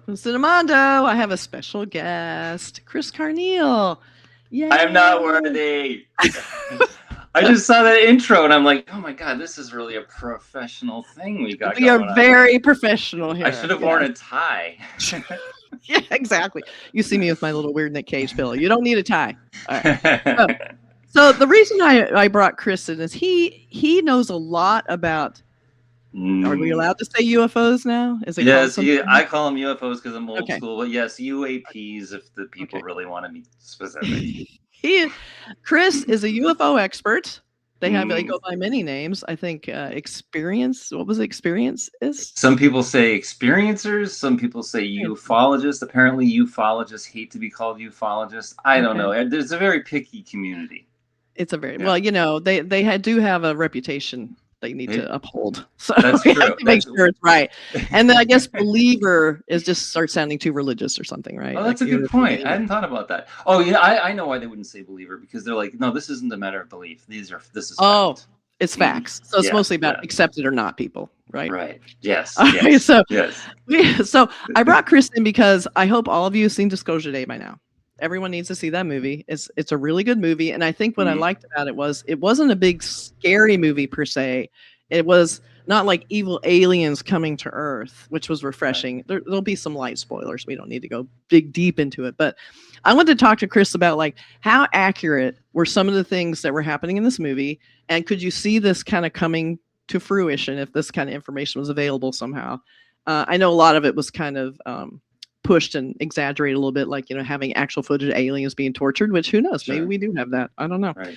welcome to Cinemondo. I have a special guest, Chris Carneal. Yay. I am not worthy. I just saw that intro and I'm like, oh my God, this is really a professional thing we got going on. We are very professional here. I should have worn a tie. Yeah, exactly. You see me with my little weird Nick Cage pillow. You don't need a tie. All right. So the reason I brought Chris in is he knows a lot about. Are we allowed to say UFOs now? Is it? Yes, I call them UFOs because I'm old school. But yes, UAPs if the people really want to be specific. Chris is a UFO expert. They go by many names. I think experience. What was experience is? Some people say experiencers. Some people say ufologists. Apparently, ufologists hate to be called ufologists. I don't know. There's a very picky community. It's a very well, they do have a reputation they need to uphold. So that's true. Have to make sure it's right. And then I guess believer is just start sounding too religious or something, right? Oh, that's a good point. I hadn't thought about that. Oh, yeah, I know why they wouldn't say believer because they're like, no, this isn't a matter of belief. This is fact. It's facts. So it's mostly about accepted or not people, right? Right. Yes. Yes. Yes. So I brought Chris in because I hope all of you have seen Disclosure Day by now. Everyone needs to see that movie. It's a really good movie. And I think what I liked about it wasn't a big scary movie per se. It was not like evil aliens coming to Earth, which was refreshing. There'll be some light spoilers. We don't need to go deep into it. But I wanted to talk to Chris about like how accurate were some of the things that were happening in this movie. And could you see this kind of coming to fruition if this kind of information was available somehow? I know a lot of it was kind of pushed and exaggerated a little bit, like, having actual footage of aliens being tortured, which who knows, maybe we do have that. I don't know. Right.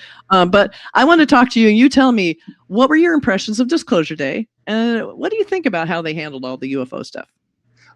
But I want to talk to you and you tell me, what were your impressions of Disclosure Day? And what do you think about how they handled all the UFO stuff?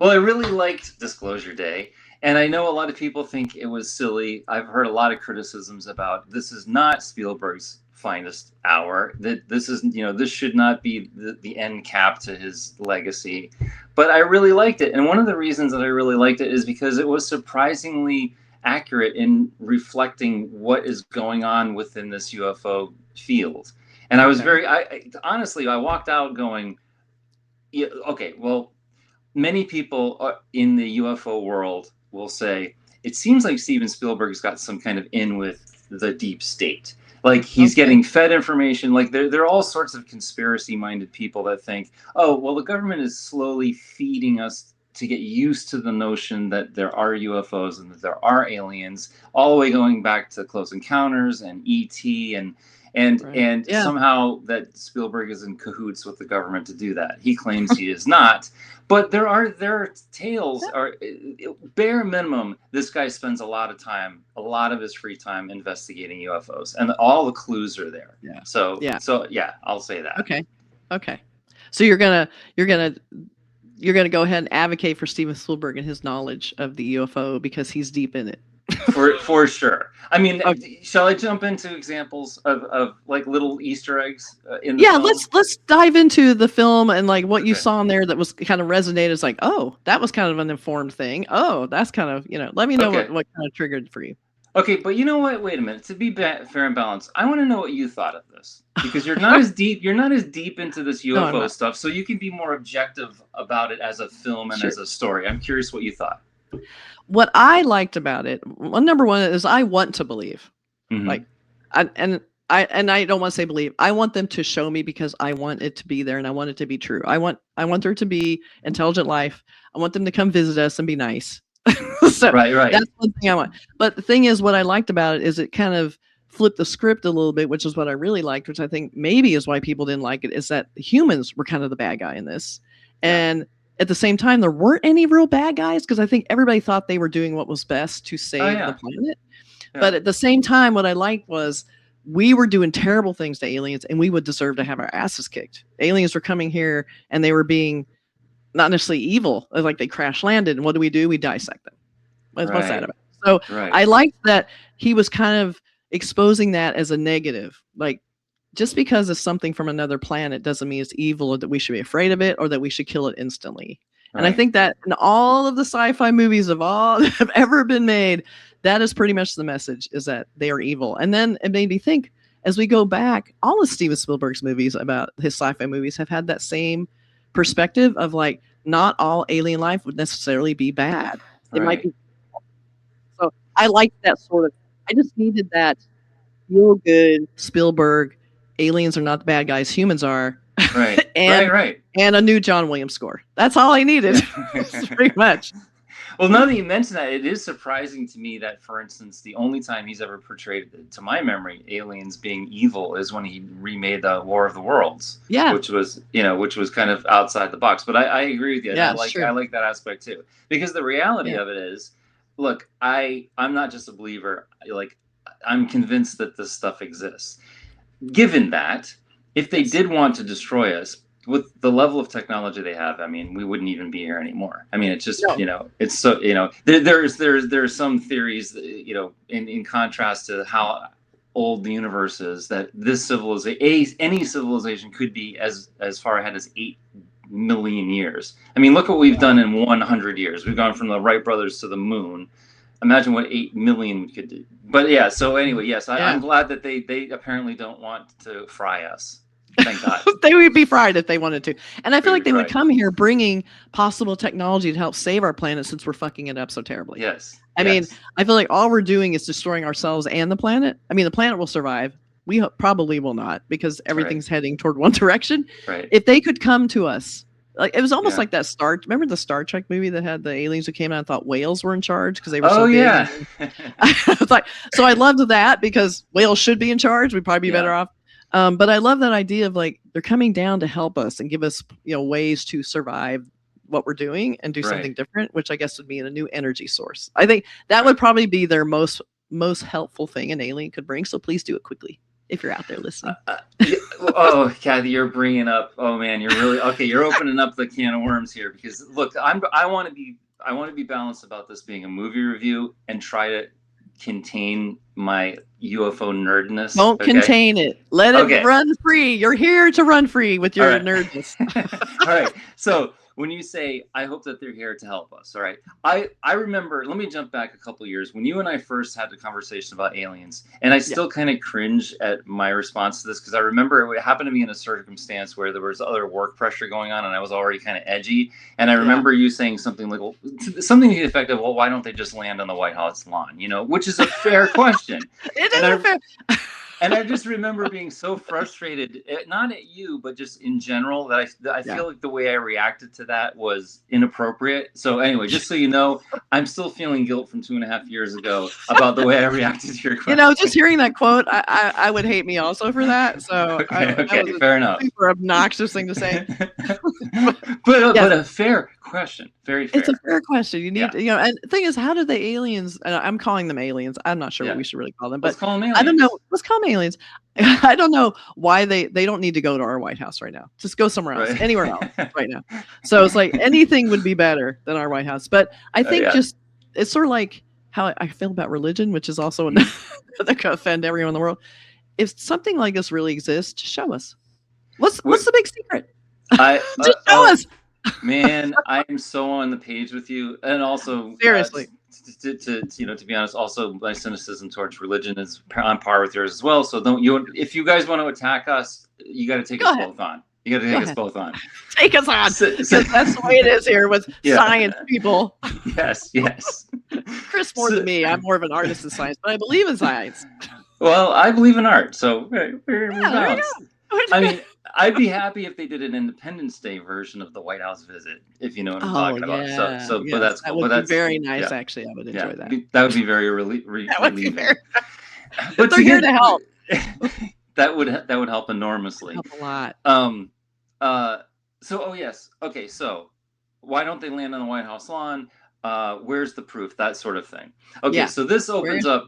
Well, I really liked Disclosure Day. And I know a lot of people think it was silly. I've heard a lot of criticisms about this is not Spielberg's finest hour. That this is, this should not be the end cap to his legacy. But I really liked it. And one of the reasons that I really liked it is because it was surprisingly accurate in reflecting what is going on within this UFO field. And I was honestly, I walked out going, many people in the UFO world will say, it seems like Steven Spielberg's got some kind of in with the deep state. Like he's getting fed information. Like there are all sorts of conspiracy-minded people that think, oh, well, the government is slowly feeding us to get used to the notion that there are UFOs and that there are aliens, all the way going back to Close Encounters and E.T. and somehow that Spielberg is in cahoots with the government to do that. He claims he is not. But there are tales, bare minimum, this guy spends a lot of his free time investigating UFOs, and all the clues are there. Yeah. So I'll say that. Okay. So you're gonna go ahead and advocate for Steven Spielberg and his knowledge of the UFO because he's deep in it. For sure. I mean, shall I jump into examples of like little Easter eggs in the film? let's dive into the film and like what you saw in there that was kind of resonated as like, oh, that was kind of an informed thing. Oh, that's kind of, let me know what kind of triggered for you. Okay, but you know what? Wait a minute. To be fair and balanced, I want to know what you thought of this because you're not as deep. You're not as deep into this UFO stuff, so you can be more objective about it as a film and as a story. I'm curious what you thought. What I liked about it, number one, is I want to believe. Like, I don't want to say believe. I want them to show me because I want it to be there and I want it to be true. I want there to be intelligent life. I want them to come visit us and be nice. So right. That's one thing I want. But the thing is, what I liked about it is it kind of flipped the script a little bit, which is what I really liked, which I think maybe is why people didn't like it, is that humans were kind of the bad guy in this. And at the same time, there weren't any real bad guys because I think everybody thought they were doing what was best to save the planet. Yeah. But at the same time, what I liked was we were doing terrible things to aliens and we would deserve to have our asses kicked. Aliens were coming here and they were being not necessarily evil. Like they crash landed. And what do? We dissect them. What's that about? So I liked that he was kind of exposing that as a negative. Like, just because it's something from another planet doesn't mean it's evil or that we should be afraid of it or that we should kill it instantly. Right. And I think that in all of the sci-fi movies that have ever been made, that is pretty much the message, is that they are evil. And then it made me think, as we go back, all of Steven Spielberg's movies about his sci-fi movies have had that same perspective of like, not all alien life would necessarily be bad. It might Right. be. So I like that sort of. I just needed that feel good Spielberg. Aliens are not the bad guys. Humans are. Right. and Right. and a new John Williams score. That's all I needed. Pretty much. Well, now that you mention that, it is surprising to me that, for instance, the only time he's ever portrayed, to my memory, aliens being evil is when he remade the War of the Worlds. Yeah. Which was kind of outside the box. But I agree with you. Yeah, I like that aspect too. Because the reality of it is, look, I'm not just a believer. Like, I'm convinced that this stuff exists. Given that, if they did want to destroy us, with the level of technology they have, I mean, we wouldn't even be here anymore. I mean, it's just, it's so, there's some theories, in contrast to how old the universe is, that this civilization, any civilization could be as far ahead as 8 million years. I mean, look what we've done in 100 years. We've gone from the Wright brothers to the moon. Imagine what 8 million could do. But yeah, so anyway, yes, I'm glad that they apparently don't want to fry us. Thank God. They would be fried if they wanted to. And I feel like they would come here bringing possible technology to help save our planet, since we're fucking it up so terribly. Yes. I mean, I feel like all we're doing is destroying ourselves and the planet. I mean, the planet will survive. We probably will not, because everything's heading toward one direction. Right. If they could come to us, like, it was almost like that remember the Star Trek movie that had the aliens who came out and thought whales were in charge because they were so big? Yeah. I was like, so I loved that, because whales should be in charge. We'd probably be better off. But I love that idea of, like, they're coming down to help us and give us, ways to survive what we're doing and do something different, which I guess would mean a new energy source. I think that would probably be their most helpful thing an alien could bring. So please do it quickly if you're out there listening. Oh, Kathy, you're bringing up. Oh man, you're really okay. You're opening up the can of worms here, because look, I want to be balanced about this being a movie review and try to contain my UFO nerdness. Don't contain it. Let it run free. You're here to run free with your nerdness. All right. So when you say, I hope that they're here to help us. All right. I remember, let me jump back a couple of years when you and I first had the conversation about aliens, and I still kind of cringe at my response to this, because I remember it happened to be in a circumstance where there was other work pressure going on and I was already kind of edgy. And I remember you saying something like, something to the effect of, well, why don't they just land on the White House lawn? Which is a fair question. It is fair. And I just remember being so frustrated, not at you, but just in general, that I feel like the way I reacted to that was inappropriate. So anyway, just so you know, I'm still feeling guilt from 2.5 years ago about the way I reacted to your question. Just hearing that quote, I would hate me also for that. So okay, fair enough. Super obnoxious thing to say. but a fair question. Very fair. It's a fair question. You need to, and the thing is, how did the aliens, and I'm calling them aliens, I'm not sure what we should really call them, but let's call them aliens. I don't know. Let's call them aliens. I don't know why they don't need to go to our White House right now. Just go somewhere else, anywhere else right now. So it's like anything would be better than our White House. But I think just, it's sort of like how I feel about religion, which is also that could offend everyone in the world. If something like this really exists, just show us. What's the big secret? Just show us. Man, I am so on the page with you, and also seriously, to be honest, also my cynicism towards religion is on par with yours as well. So if you guys want to attack us, you got to take us both on. You got to take us both on. Take us on, because that's the way it is here with science people. Yes. Chris more than me. I'm more of an artist in science, but I believe in science. Well, I believe in art, so we're balanced. I mean, I'd be happy if they did an Independence Day version of the White House visit, if you know what I'm talking about. So, but that's cool. That would be very nice. Actually, I would enjoy that. That would be very relieving. But they're here to help. That would help enormously. Help a lot. So why don't they land on the White House lawn? Where's the proof? That sort of thing. Okay, so this opens up.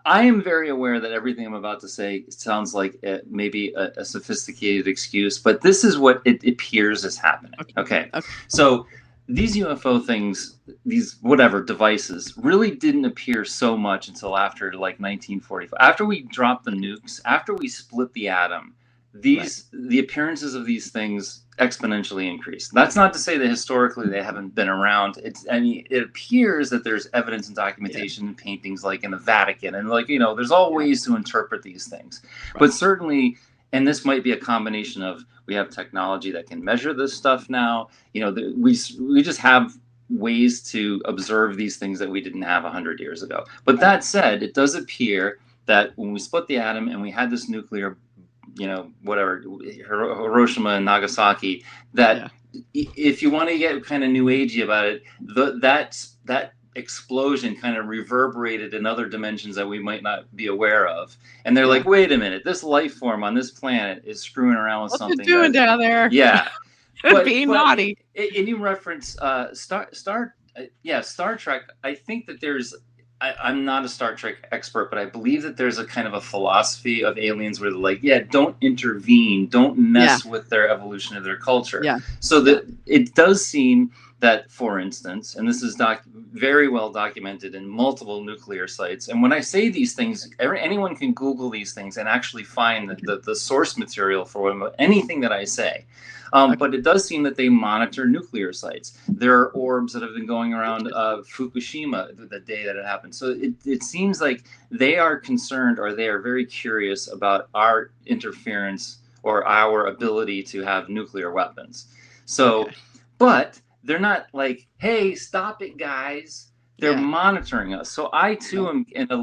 I am very aware that everything I'm about to say sounds like maybe a sophisticated excuse, but this is what it appears is happening. Okay. So these UFO things, these whatever devices, really didn't appear so much until after like 1945. After we dropped the nukes, after we split the atom, the appearances of these things exponentially increased. That's not to say that historically they haven't been around. It appears that there's evidence and documentation and paintings like in the Vatican, and there's all ways to interpret these things. But certainly, and this might be a combination of have technology that can measure this stuff now. We just have ways to observe these things that we didn't have 100 years ago. But that said, it does appear that when we split the atom and we had this nuclear, Hiroshima and Nagasaki, that if you want to get kind of new agey about it, that explosion kind of reverberated in other dimensions that we might not be aware of. And they're like, wait a minute, this life form on this planet is screwing around with something. What's it doing down there? Yeah. Being naughty. And you reference Star Trek. I think that I'm not a Star Trek expert, but I believe that there's a kind of a philosophy of aliens where they're like, don't intervene, don't mess with their evolution of their culture. Yeah. So that it does seem that, for instance, and this is very well documented in multiple nuclear sites. And when I say these things, anyone can Google these things and actually find the source material for anything that I say. But it does seem that they monitor nuclear sites. There are orbs that have been going around Fukushima the day that it happened. So it seems like they are concerned, or they are very curious about our interference or our ability to have nuclear weapons. So, but they're not like, hey, stop it, guys. They're monitoring us. So I, too, am a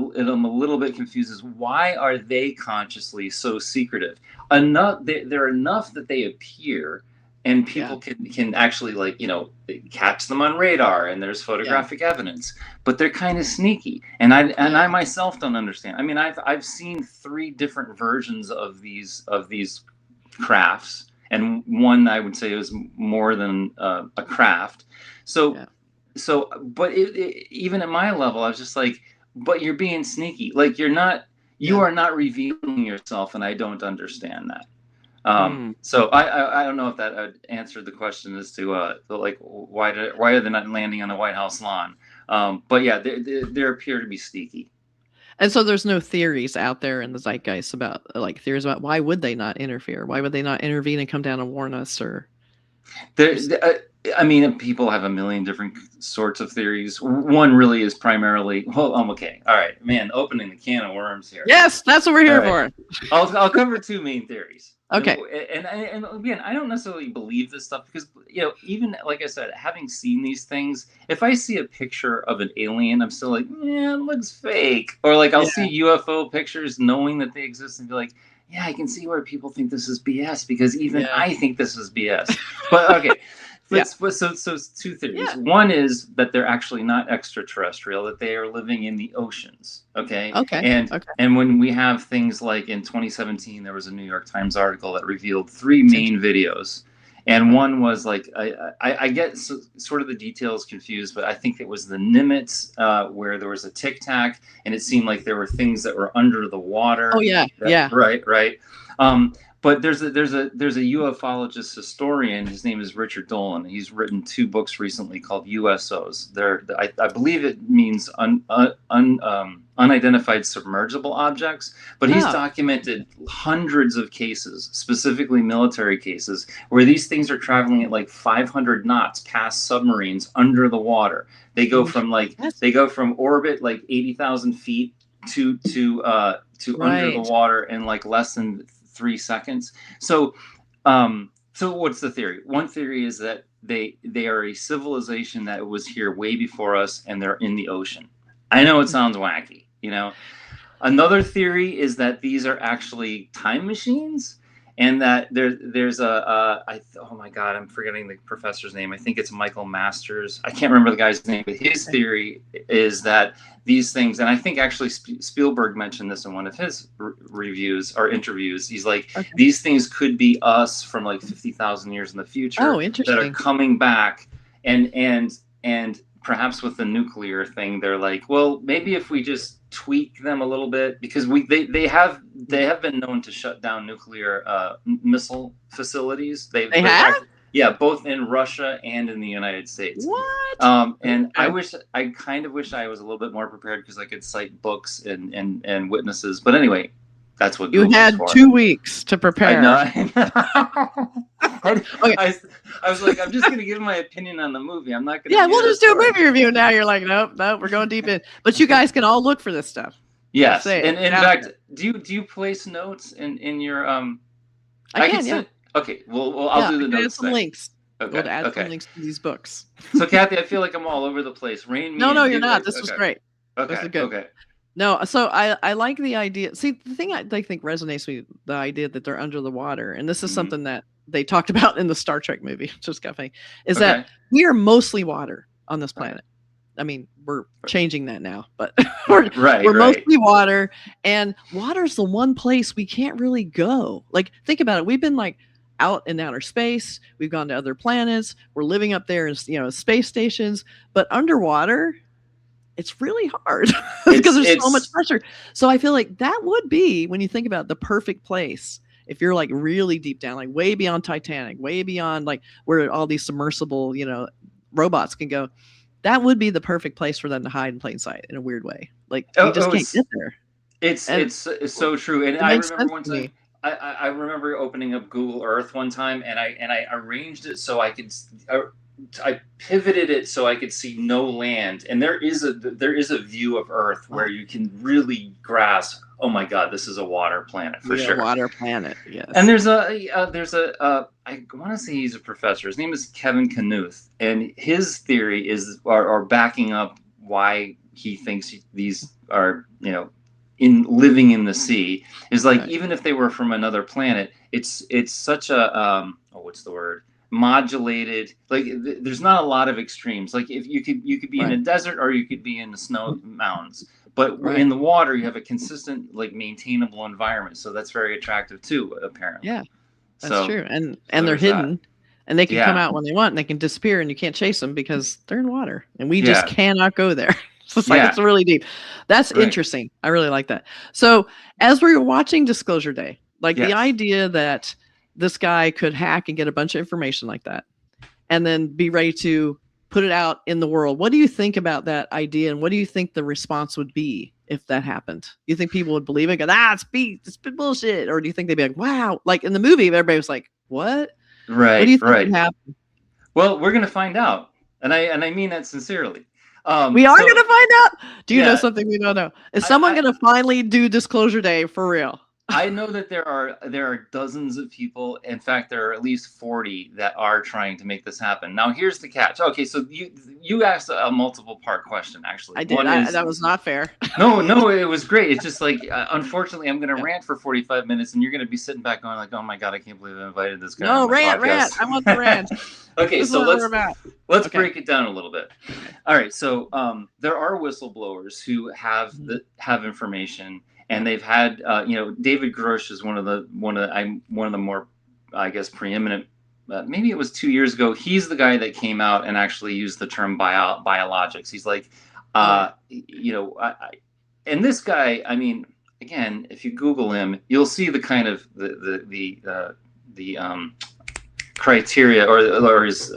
little bit confused as why are they consciously so secretive? They're enough that they appear, and people can actually, catch them on radar, and there's photographic evidence. But they're kind of sneaky. And I myself don't understand. I mean, I've seen 3 different versions of these crafts, and one I would say is more than a craft. So, but even at my level, I was just like, but you're being sneaky. Like you are not revealing yourself, and I don't understand that. So I don't know if that answered the question as to why are they not landing on the White House lawn? But yeah, they appear to be sneaky. And so there's no theories out there in the zeitgeist about theories about why would they not interfere? Why would they not intervene and come down and warn us? Or I mean, people have a million different sorts of theories. One really is primarily, okay. All right, man, opening the can of worms here. Yes, that's what we're here for. I'll cover 2 main theories. Okay. And again, I don't necessarily believe this stuff because, even like I said, having seen these things, if I see a picture of an alien, I'm still like, it looks fake. Or I'll see UFO pictures knowing that they exist and be like, yeah, I can see where people think this is BS because even I think this is BS. But okay. So 2 theories. Yeah. One is that they're actually not extraterrestrial, that they are living in the oceans. Okay. And when we have things like in 2017, there was a New York Times article that revealed 3 main videos. And one was I get sort of the details confused, but I think it was the Nimitz where there was a Tic Tac, and it seemed like there were things that were under the water. Oh yeah, Right. But there's a ufologist historian. His name is Richard Dolan. He's written 2 books recently called USOs. I believe it means unidentified submergible objects. But he's documented hundreds of cases, specifically military cases, where these things are traveling at 500 knots past submarines under the water. They go from orbit 80,000 feet to under the water in less than 3 seconds. So what's the theory? One theory is that they are a civilization that was here way before us, and they're in the ocean. I know it sounds wacky, Another theory is that these are actually time machines, and that there's oh my God, I'm forgetting the professor's name. I think it's Michael Masters. I can't remember the guy's name, but his theory is that these things, and I think actually Spielberg mentioned this in one of his reviews or interviews. He's like, these things could be us from 50,000 years in the future. Oh, interesting. That are coming back, and perhaps with the nuclear thing, they're like, well, maybe if we just tweak them a little bit, because they have been known to shut down nuclear missile facilities. They have? Yeah, both in Russia and in the United States. What? And I kind of wish I was a little bit more prepared because I could cite books and witnesses. But anyway, that's what you had for. 2 weeks to prepare. I was like, I'm just going to give my opinion on the movie. I'm not going to. Yeah, we'll just do a movie review now. You're like, nope, we're going deep in. But you guys can all look for this stuff. Yes, and in fact, do you place notes in your I can, Okay, well, I'll do the I can add notes some thing. links. Go to Okay, add some okay. links to these books. So, Kathy, I feel like I'm all over the place. Rein me No, in. you're not. This was Okay, great. This okay, is good. okay. No, so I like the idea. See, the thing I think resonates with me, the idea that they're under the water, and this is Hmm. something that they talked about in the Star Trek movie, just kind of funny, is that Okay. we are mostly water on this Right. planet. I mean, we're changing that now, but Right. Right. we're Right. mostly water, and water's the one place we can't really go. Like, think about it. We've been like out in outer space. We've gone to other planets. We're living up there in space stations, but underwater, it's really hard because there's so much It's pressure. So I feel like that would be, when you think about it, the perfect place. If you're like really deep down, like way beyond Titanic, way beyond like where all these submersible, robots can go, that would be the perfect place for them to hide in plain sight in a weird way. Like you just can't get there. And it's so true. And it I makes remember sense one to time, me. I remember opening up Google Earth one time, and I arranged it so I pivoted it so I could see no land, and there is a view of Earth where Oh, you can really grasp. Oh my God, this is a water planet for yeah, sure. water planet. And Yes. there's I want to say he's a professor. His name is Kevin Knuth, and his theory are backing up why he thinks these are in living in the sea is like, Right. even if they were from another planet, it's such a what's the word, modulated, like there's not a lot of extremes. Like if you could be in a Right. desert, or you could be in the snow mountains, but Right. in the water you have a consistent, like, maintainable environment, so that's very attractive too, apparently. Yeah. That's So true. And they're there's that. hidden, and they can come Yeah, out when they want, and they can disappear, and you can't chase them because they're in water, and we just yeah, cannot go there. So it's like yeah, it's really deep. That's right, interesting. I really like that. So as we were watching Disclosure Day, like the yes. idea that this guy could hack and get a bunch of information like that, and then be ready to put it out in the world. What do you think about that idea, and what do you think the response would be if that happened? You think people would believe it? Go, it's bullshit, or do you think they'd be like, wow? Like in the movie, everybody was like, what? What do Right, you think would right. happen? Well, we're gonna find out, and I mean that sincerely. We are So gonna find out. Do you know yeah, something we don't know? Is someone I, gonna finally do Disclosure Day for real? I know that there are dozens of people. In fact, there are at least 40 that are trying to make this happen. Now, here's the catch. Okay, so you asked a multiple part question. Actually, I did. one is That was not fair. no, it was great. It's just like, unfortunately, I'm going to rant for 45 minutes, and you're going to be sitting back going like, "Oh my God, I can't believe I invited this guy on No, my rant. I want the rant. podcast." Okay, This is so what we're about. let's Okay. break it down a little bit. All right, so there are whistleblowers who Mhm. have information, Yeah. and they've had, David Grosh is one of the more, I guess, preeminent. Maybe it was 2 years ago. He's the guy that came out and actually used the term biologics. He's like, Oh yeah. and this guy, I mean, again, if you Google him, you'll see the kind of the criteria, or his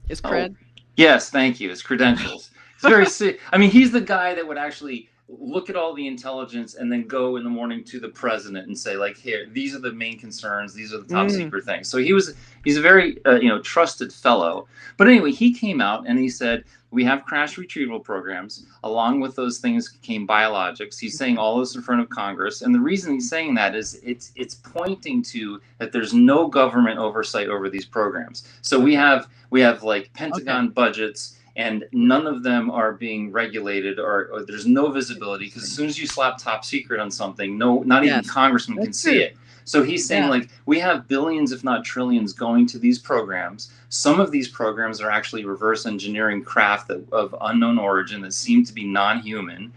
It's oh, cred. yes, thank you, his credentials. It's very I mean, he's the guy that would actually look at all the intelligence and then go in the morning to the president and say, like, here, these are the main concerns, these are the top Mm, secret things. So he's a very trusted fellow. But anyway, he came out and he said, we have crash retrieval programs. Along with those things came biologics. He's saying all this in front of Congress, and the reason he's saying that is it's pointing to that there's no government oversight over these programs. So we okay. have like Okay. Pentagon budgets, and none of them are being regulated, or there's no visibility, because as Interesting. soon as you slap top secret on something, no, not even Yes, congressmen can that's see true. it. So he's saying, Yeah. like, we have billions, if not trillions, going to these programs. Some of these programs are actually reverse engineering craft of unknown origin that seem to be non-human,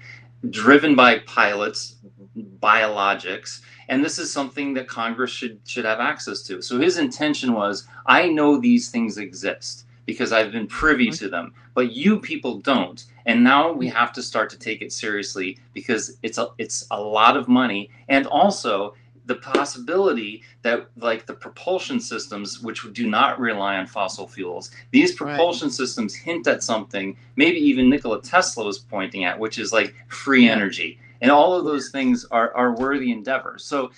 driven by pilots, biologics, and this is something that Congress should have access to. So his intention was, I know these things exist because I've been privy to them, but you people don't. And now we have to start to take it seriously, because it's a lot of money, and also the possibility that, like, the propulsion systems, which do not rely on fossil fuels, these Right. propulsion systems hint at something maybe even Nikola Tesla was pointing at, which is like free Yeah. energy. And all of those things are worthy endeavors. So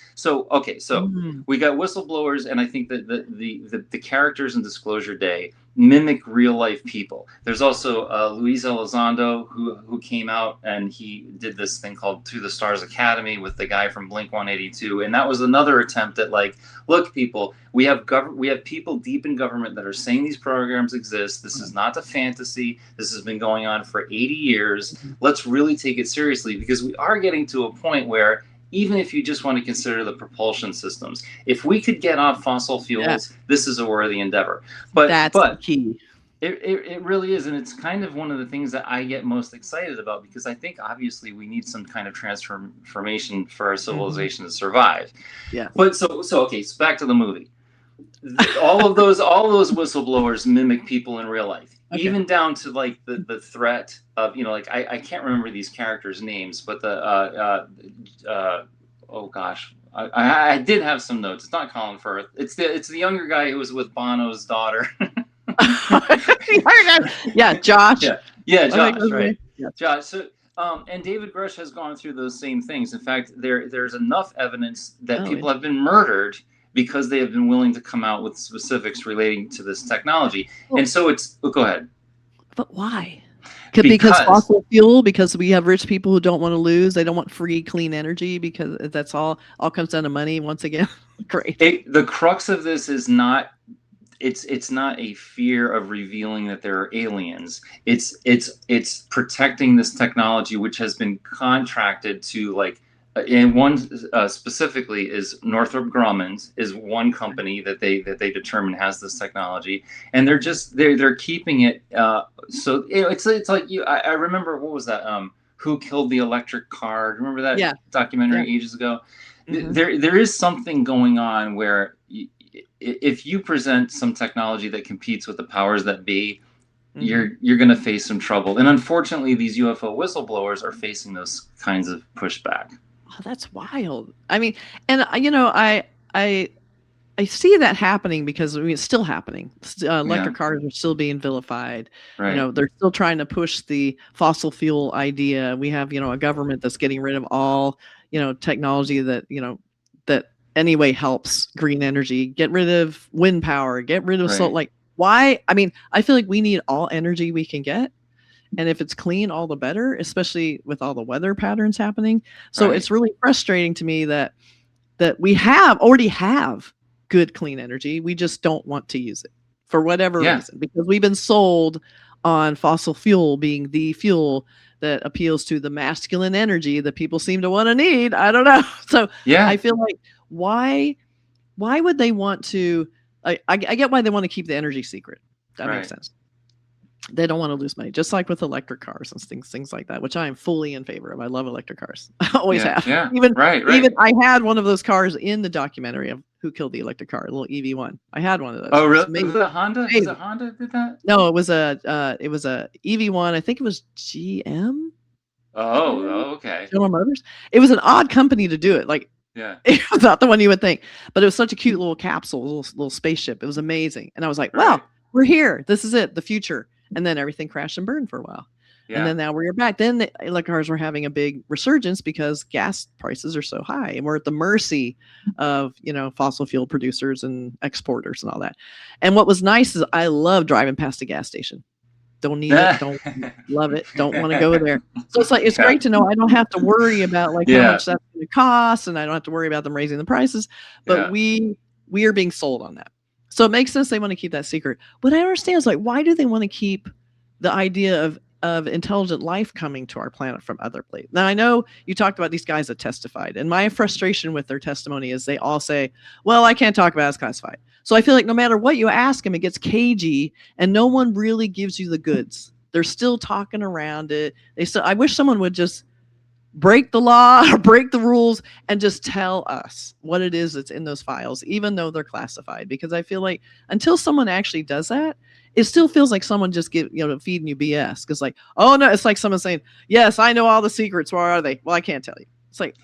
okay, so Mm, we got whistleblowers, and I think that the characters in Disclosure Day, mimic real life people. There's also Luis Elizondo who came out and he did this thing called To the Stars Academy with the guy from Blink 182, and that was another attempt at like, look, people, we have people deep in government that are saying these programs exist. This is not a fantasy. This has been going on for 80 years. Let's really take it seriously, because we are getting to a point where, even if you just want to consider the propulsion systems, if we could get off fossil fuels, this is a worthy endeavor. But that's key. It really is, and it's kind of one of the things that I get most excited about, because I think obviously we need some kind of transformation for our civilization to survive. Yeah. But so okay, so back to the movie. all those whistleblowers mimic people in real life. Okay. Even down to like the threat of, like I can't remember these characters' names, but the oh gosh, I did have some notes. It's not Colin Firth. It's the younger guy who was with Bono's daughter. Yeah, Josh. Yeah, Josh, right? Yeah. Josh. So, and David Grush has gone through those same things. In fact, there's enough evidence that people have been murdered because they have been willing to come out with specifics relating to this technology. And so it's, go ahead. But why? Because fossil fuel, because we have rich people who don't want to lose. They don't want free, clean energy, because that's all comes down to money once again. Great. The crux of this is not, it's not a fear of revealing that there are aliens. It's protecting this technology, which has been contracted to, like, and one specifically is Northrop Grumman is one company that they determine has this technology, and they're keeping it. So it's like I remember, what was that? Who Killed the Electric Car? Remember that documentary ages ago? Mm-hmm. There is something going on where if you present some technology that competes with the powers that be, you're going to face some trouble. And unfortunately, these UFO whistleblowers are facing those kinds of pushback. Oh, that's wild. I mean, and I see that happening because it's still happening. Electric cars are still being vilified. Right. They're still trying to push the fossil fuel idea. We have, a government that's getting rid of all, technology that, that anyway helps green energy. Get rid of wind power. Get rid of solar. Like, why? I mean, I feel like we need all energy we can get. And if it's clean, all the better, especially with all the weather patterns happening. So it's really frustrating to me that we already have good, clean energy. We just don't want to use it for whatever reason, because we've been sold on fossil fuel being the fuel that appeals to the masculine energy that people seem to want to need. I don't know. So I feel like why would they want to, I get why they want to keep the energy secret. That makes sense. They don't want to lose money, just like with electric cars and things like that, which I am fully in favor of. I love electric cars. I always have. Yeah. Even I had one of those cars in the documentary of Who Killed the Electric Car, a little EV1. I had one of those. Oh, really? Was it a Honda? Was it Honda did that? No, it was a EV1. I think it was GM. Oh, okay. General Motors. It was an odd company to do it. Like, it was not the one you would think, but it was such a cute little capsule, little spaceship. It was amazing, and I was like, wow, we're here. This is it, the future. And then everything crashed and burned for a while. Yeah. And then now we're back. Then the electric cars were having a big resurgence because gas prices are so high. And we're at the mercy of, fossil fuel producers and exporters and all that. And what was nice is I love driving past a gas station. Don't need it. Don't love it. Don't want to go there. So it's great to know I don't have to worry about how much that's going to cost. And I don't have to worry about them raising the prices. But we are being sold on that. So it makes sense they want to keep that secret. What I understand is, like, why do they want to keep the idea of intelligent life coming to our planet from other places? Now, I know you talked about these guys that testified, and my frustration with their testimony is they all say, well, I can't talk about it, it's classified. So I feel like no matter what you ask them, it gets cagey, and no one really gives you the goods. They're still talking around it. I wish someone would just break the law or break the rules and just tell us what it is that's in those files, even though they're classified. Because I feel like until someone actually does that, it still feels like someone just feeding you BS. Because like, oh no, it's like someone saying, yes, I know all the secrets. Where are they? Well, I can't tell you. It's like,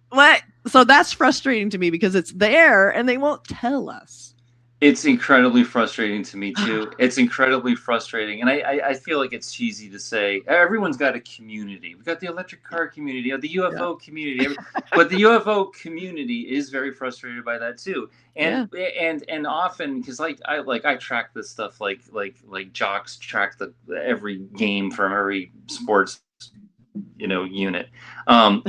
what? So that's frustrating to me because it's there and they won't tell us. It's incredibly frustrating to me too. It's incredibly frustrating, and I feel like it's cheesy to say everyone's got a community. We've got the electric car community, the Yeah. UFO community, but the UFO community is very frustrated by that too. Yeah. And often because I track this stuff like jocks track every game from every sports unit.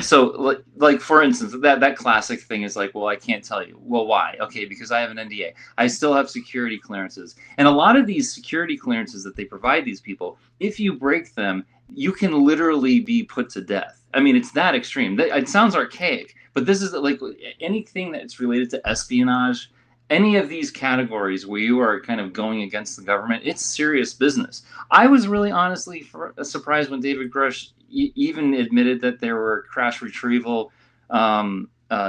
So like for instance, that classic thing is like, well, I can't tell you. Well, why? Okay, because I have an NDA. I still have security clearances, and a lot of these security clearances that they provide these people, if you break them, you can literally be put to death. I mean, it's that extreme. It sounds archaic, but this is like anything that's related to espionage. Any of these categories where you are kind of going against the government, it's serious business. I was really honestly surprised when David Grush even admitted that there were crash retrieval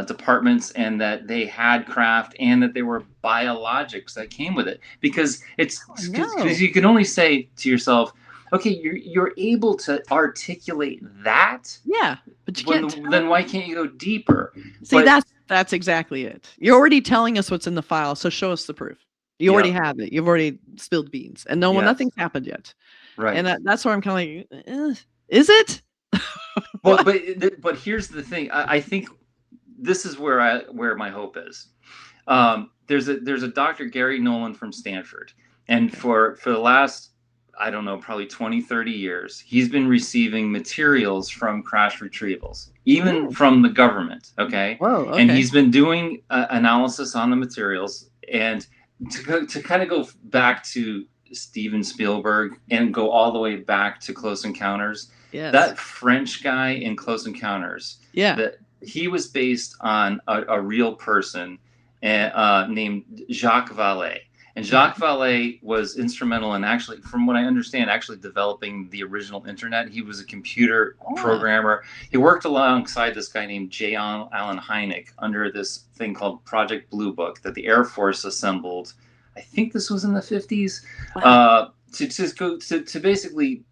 departments and that they had craft and that there were biologics that came with it, because because you can only say to yourself, okay, you're able to articulate that, Yeah, but you can't then why can't you go deeper? See, that's exactly it. You're already telling us what's in the file, so show us the proof. You already have it. You've already spilled beans, and nothing's happened yet. Right. And that's where I'm kind of like, is it? Well, but here's the thing. I think this is where my hope is. There's a Dr. Gary Nolan from Stanford, and for the last, I don't know, probably 20, 30 years, he's been receiving materials from crash retrievals, even from the government. Okay. Whoa, okay. And he's been doing analysis on the materials, and to kind of go back to Steven Spielberg and go all the way back to Close Encounters. Yes. That French guy in Close Encounters. Yeah. That he was based on a real person named Jacques Vallée. And Jacques Vallée was instrumental in actually, from what I understand, actually developing the original internet. He was a computer programmer. He worked alongside this guy named J. Allen Hynek under this thing called Project Blue Book that the Air Force assembled. I think this was in the 50s. Wow. To basically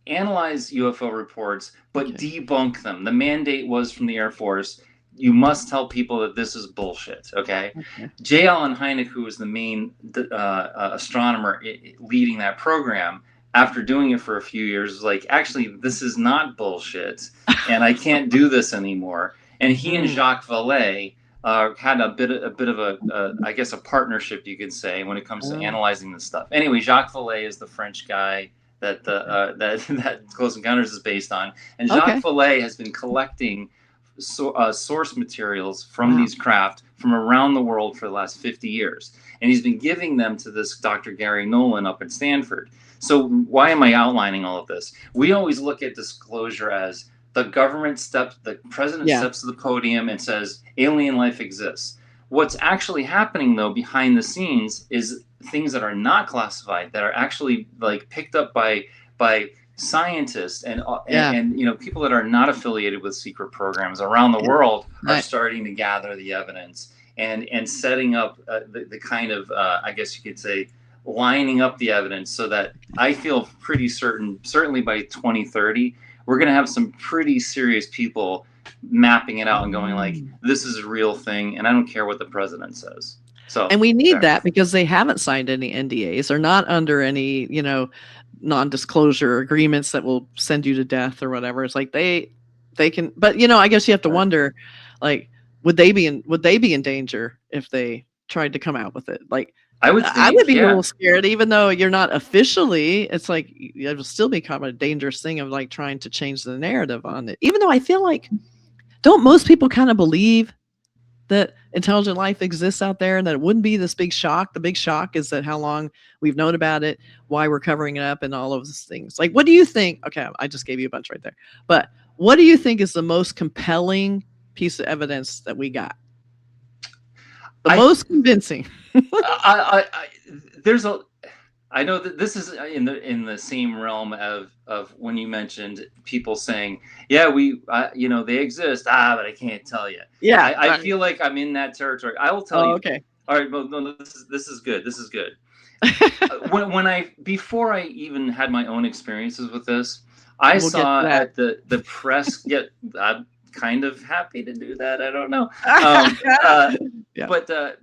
analyze UFO reports, but debunk them. The mandate was from the Air Force, you must tell people that this is bullshit, okay? J. Allen Hynek, who was the main astronomer leading that program, after doing it for a few years, was like, actually, this is not bullshit, and I can't do this anymore. And he and Jacques Vallée had a bit of a I guess a partnership, you could say, when it comes to analyzing this stuff. Anyway, Jacques Vallée is the French guy that that Close Encounters is based on, and Jacques Vallée has been collecting source materials from these craft from around the world for the last 50 years, and he's been giving them to this Dr. Gary Nolan up at Stanford. So why am I outlining all of this? We always look at disclosure as the government steps, the president steps to the podium and says alien life exists. What's actually happening though behind the scenes is things that are not classified, that are actually like picked up by scientists and people that are not affiliated with secret programs around the world are starting to gather the evidence and setting up the kind of I guess you could say lining up the evidence, so that I feel pretty certain, certainly by 2030, we're going to have some pretty serious people mapping it out and going like, this is a real thing, and I don't care what the president says. So, and we need that because they haven't signed any NDAs. They're not under any, non-disclosure agreements that will send you to death or whatever. It's like they can, but I guess you have to wonder, like, would they be in danger if they tried to come out with it? Like, I would be a little scared, even though you're not officially. It's like it will still become a dangerous thing of like trying to change the narrative on it. Even though I feel like, don't most people kind of believe that intelligent life exists out there and that it wouldn't be this big shock? The big shock is that how long we've known about it, why we're covering it up, and all of these things. Like, what do you think? Okay, I just gave you a bunch right there. But what do you think is the most compelling piece of evidence that we got? The most convincing. I know that this is in the same realm of when you mentioned people saying, they exist, but I can't tell you. Yeah, I feel like I'm in that territory. I will tell you. Okay. All right. Well, no, this is good. This is good. Before I even had my own experiences with this, I saw at the press. I'm kind of happy to do that. I don't know. Yeah. But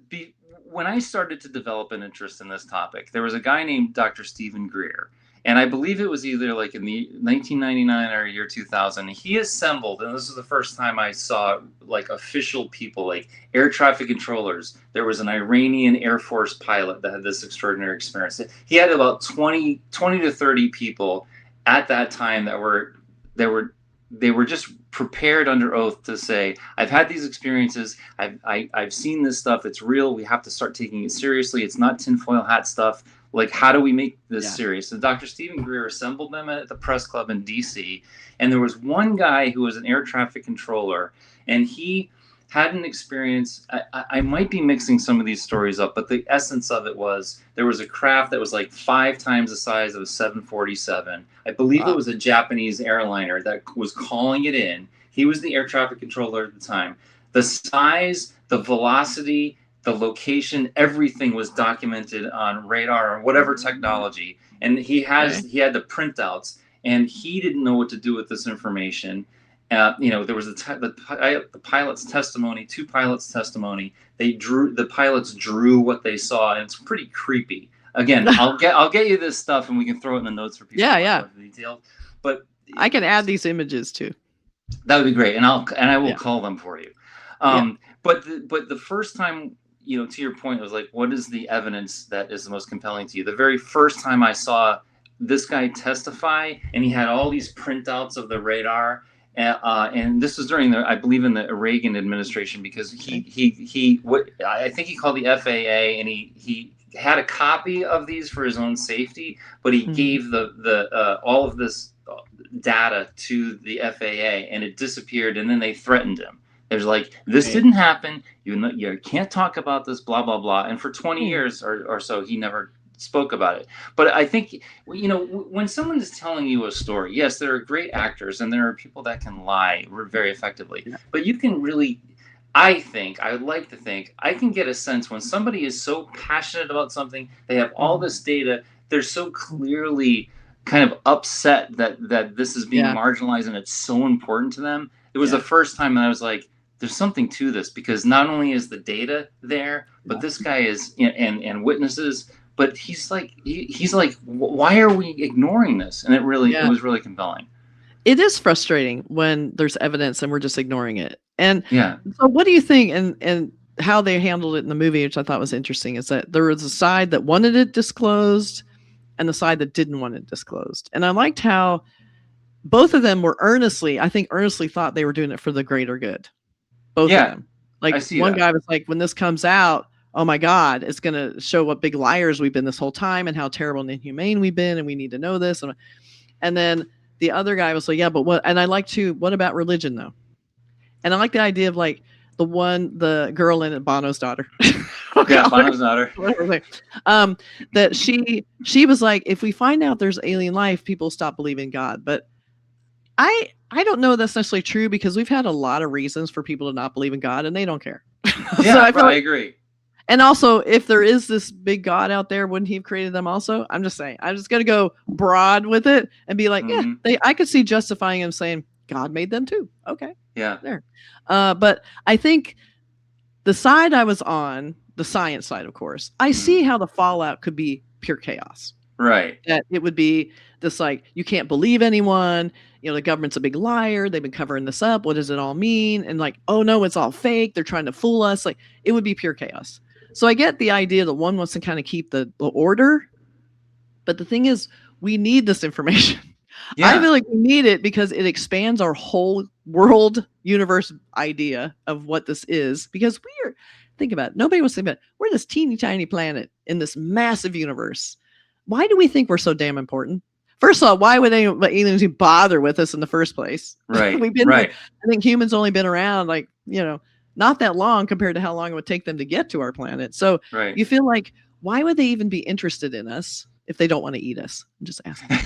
when I started to develop an interest in this topic, there was a guy named Dr. Stephen Greer. And I believe it was either like in the 1999 or year 2000. He assembled, and this is the first time I saw like official people, like air traffic controllers. There was an Iranian Air Force pilot that had this extraordinary experience. He had about 20 to 30 people at that time that were just prepared under oath to say, I've had these experiences. I've seen this stuff. It's real. We have to start taking it seriously. It's not tinfoil hat stuff. Like, how do we make this serious? So Dr. Stephen Greer assembled them at the press club in DC. And there was one guy who was an air traffic controller, and he had an experience. I might be mixing some of these stories up, but the essence of it was there was a craft that was like 5 times the size of a 747. I believe it was a Japanese airliner that was calling it in. He was the air traffic controller at the time. The size, the velocity, the location, everything was documented on radar or whatever technology. And he had the printouts, and he didn't know what to do with this information. There was the pilot's testimony, 2 pilots' testimony. The pilots drew what they saw, and it's pretty creepy. Again, I'll get you this stuff, and we can throw it in the notes for people. The details. But I can add these images too. That would be great, and I will call them for you. But the first time, to your point, it was like, what is the evidence that is the most compelling to you? The very first time I saw this guy testify, and he had all these printouts of the radar. And this was during I believe in the Reagan administration, because I think he called the FAA, and he had a copy of these for his own safety, but he gave the all of this data to the FAA, and it disappeared, and then they threatened him. There's like, this didn't happen. You can't talk about this, blah, blah, blah. And for 20 years or so, he never spoke about it. But I think, when someone is telling you a story, yes, there are great actors, and there are people that can lie very effectively. Yeah. But you can really, I would like to think, I can get a sense when somebody is so passionate about something, they have all this data, they're so clearly kind of upset that this is being marginalized and it's so important to them. It was the first time that I was like, there's something to this, because not only is the data there, but this guy is, and witnesses, but he's like, why are we ignoring this? And it was really compelling. It is frustrating when there's evidence and we're just ignoring it. And so what do you think, and how they handled it in the movie, which I thought was interesting, is that there was a side that wanted it disclosed and the side that didn't want it disclosed. And I liked how both of them were earnestly thought they were doing it for the greater good. Both of them. Like, one guy was like, when this comes out, oh my God, it's going to show what big liars we've been this whole time and how terrible and inhumane we've been, and we need to know this. And then the other guy was like, yeah, but what? And I like what about religion though? And I like the idea of like the girl in it, Bono's daughter. Bono's daughter. That she was like, if we find out there's alien life, people stop believing in God. But I don't know that's necessarily true, because we've had a lot of reasons for people to not believe in God, and they don't care. Yeah, I agree. And also, if there is this big God out there, wouldn't he have created them also? I'm just saying. I'm just going to go broad with it and be like, I could see justifying him saying, God made them too. Okay. Yeah. There. But I think the side I was on, the science side, of course, I see how the fallout could be pure chaos. Right. That it would be this, like, you can't believe anyone. The government's a big liar. They've been covering this up. What does it all mean? And like, oh no, it's all fake. They're trying to fool us. Like, it would be pure chaos. So I get the idea that one wants to kind of keep the order. But the thing is, we need this information. Yeah. I feel like we need it because it expands our whole world universe idea of what this is. Because think about it. Nobody was thinking about it. We're this teeny tiny planet in this massive universe. Why do we think we're so damn important? First of all, why would aliens even bother with us in the first place? Right. We've been, I think humans only been around not that long compared to how long it would take them to get to our planet. So you feel like, why would they even be interested in us if they don't want to eat us? I'm just asking.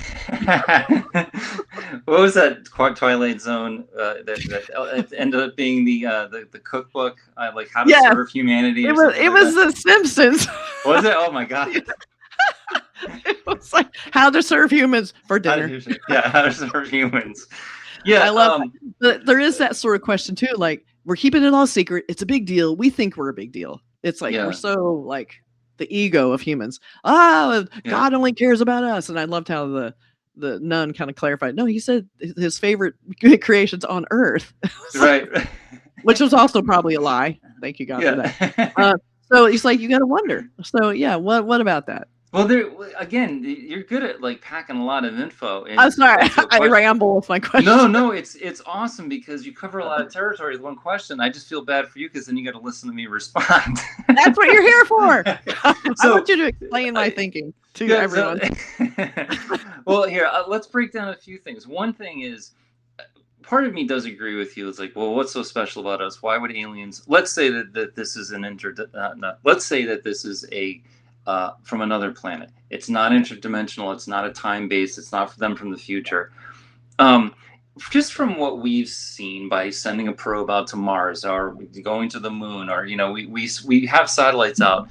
What was that Twilight Zone that ended up being the cookbook, like How to Serve Humanity? It was The Simpsons. Was it? Oh my God. It was like How to Serve Humans for Dinner. How to Serve Humans. Yeah, I love it. But there is that sort of question too, like, we're keeping it all secret. It's a big deal. We think we're a big deal. It's like we're so like the ego of humans. God only cares about us. And I loved how the nun kind of clarified. No, he said his favorite creations on Earth, Right. which was also probably a lie. Thank you, God, for that. So it's like you got to wonder. So yeah, what about that? Well, again, you're good at like packing a lot of info. I'm sorry, I ramble with my question. No, it's awesome because you cover a lot of territory with one question. I just feel bad for you because then you got to listen to me respond. That's what you're here for. I want you to explain my thinking to everyone. Well, here, let's break down a few things. One thing is, part of me does agree with you. It's like, well, what's so special about us? Why would aliens? Let's say that this is let's say that this is a from another planet. It's not interdimensional. It's not a time base. It's not for them from the future. Just from what we've seen by sending a probe out to Mars or going to the moon, or we have satellites out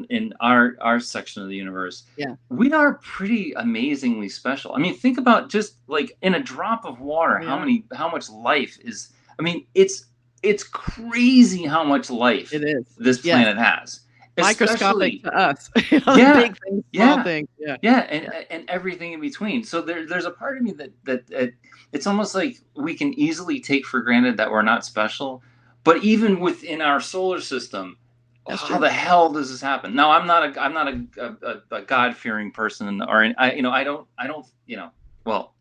in our section of the universe. Yeah, we are pretty amazingly special. I mean, think about just like in a drop of water, how much life is. I mean, it's crazy how much life this planet has. Microscopic to us. Big things, small things. And everything in between. So there's a part of me that it's almost like we can easily take for granted that we're not special. But even within our solar system, how the hell does this happen? Now, I'm not a God-fearing person, or I don't well.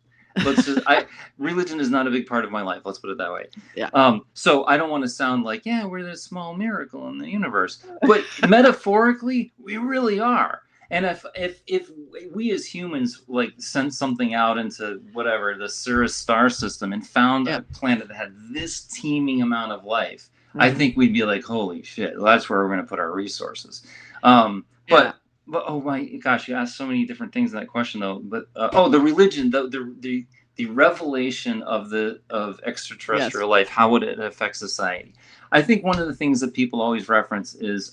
Religion is not a big part of my life. Let's put it that way. Yeah. So I don't want to sound like, we're this small miracle in the universe, but metaphorically, we really are. And if we as humans like sent something out into whatever the Sirius star system and found a planet that had this teeming amount of life, I think we'd be like, holy shit, that's where we're going to put our resources. But oh my gosh, you asked so many different things in that question though. But the religion, the revelation of extraterrestrial life, how would it affect society? I think one of the things that people always reference is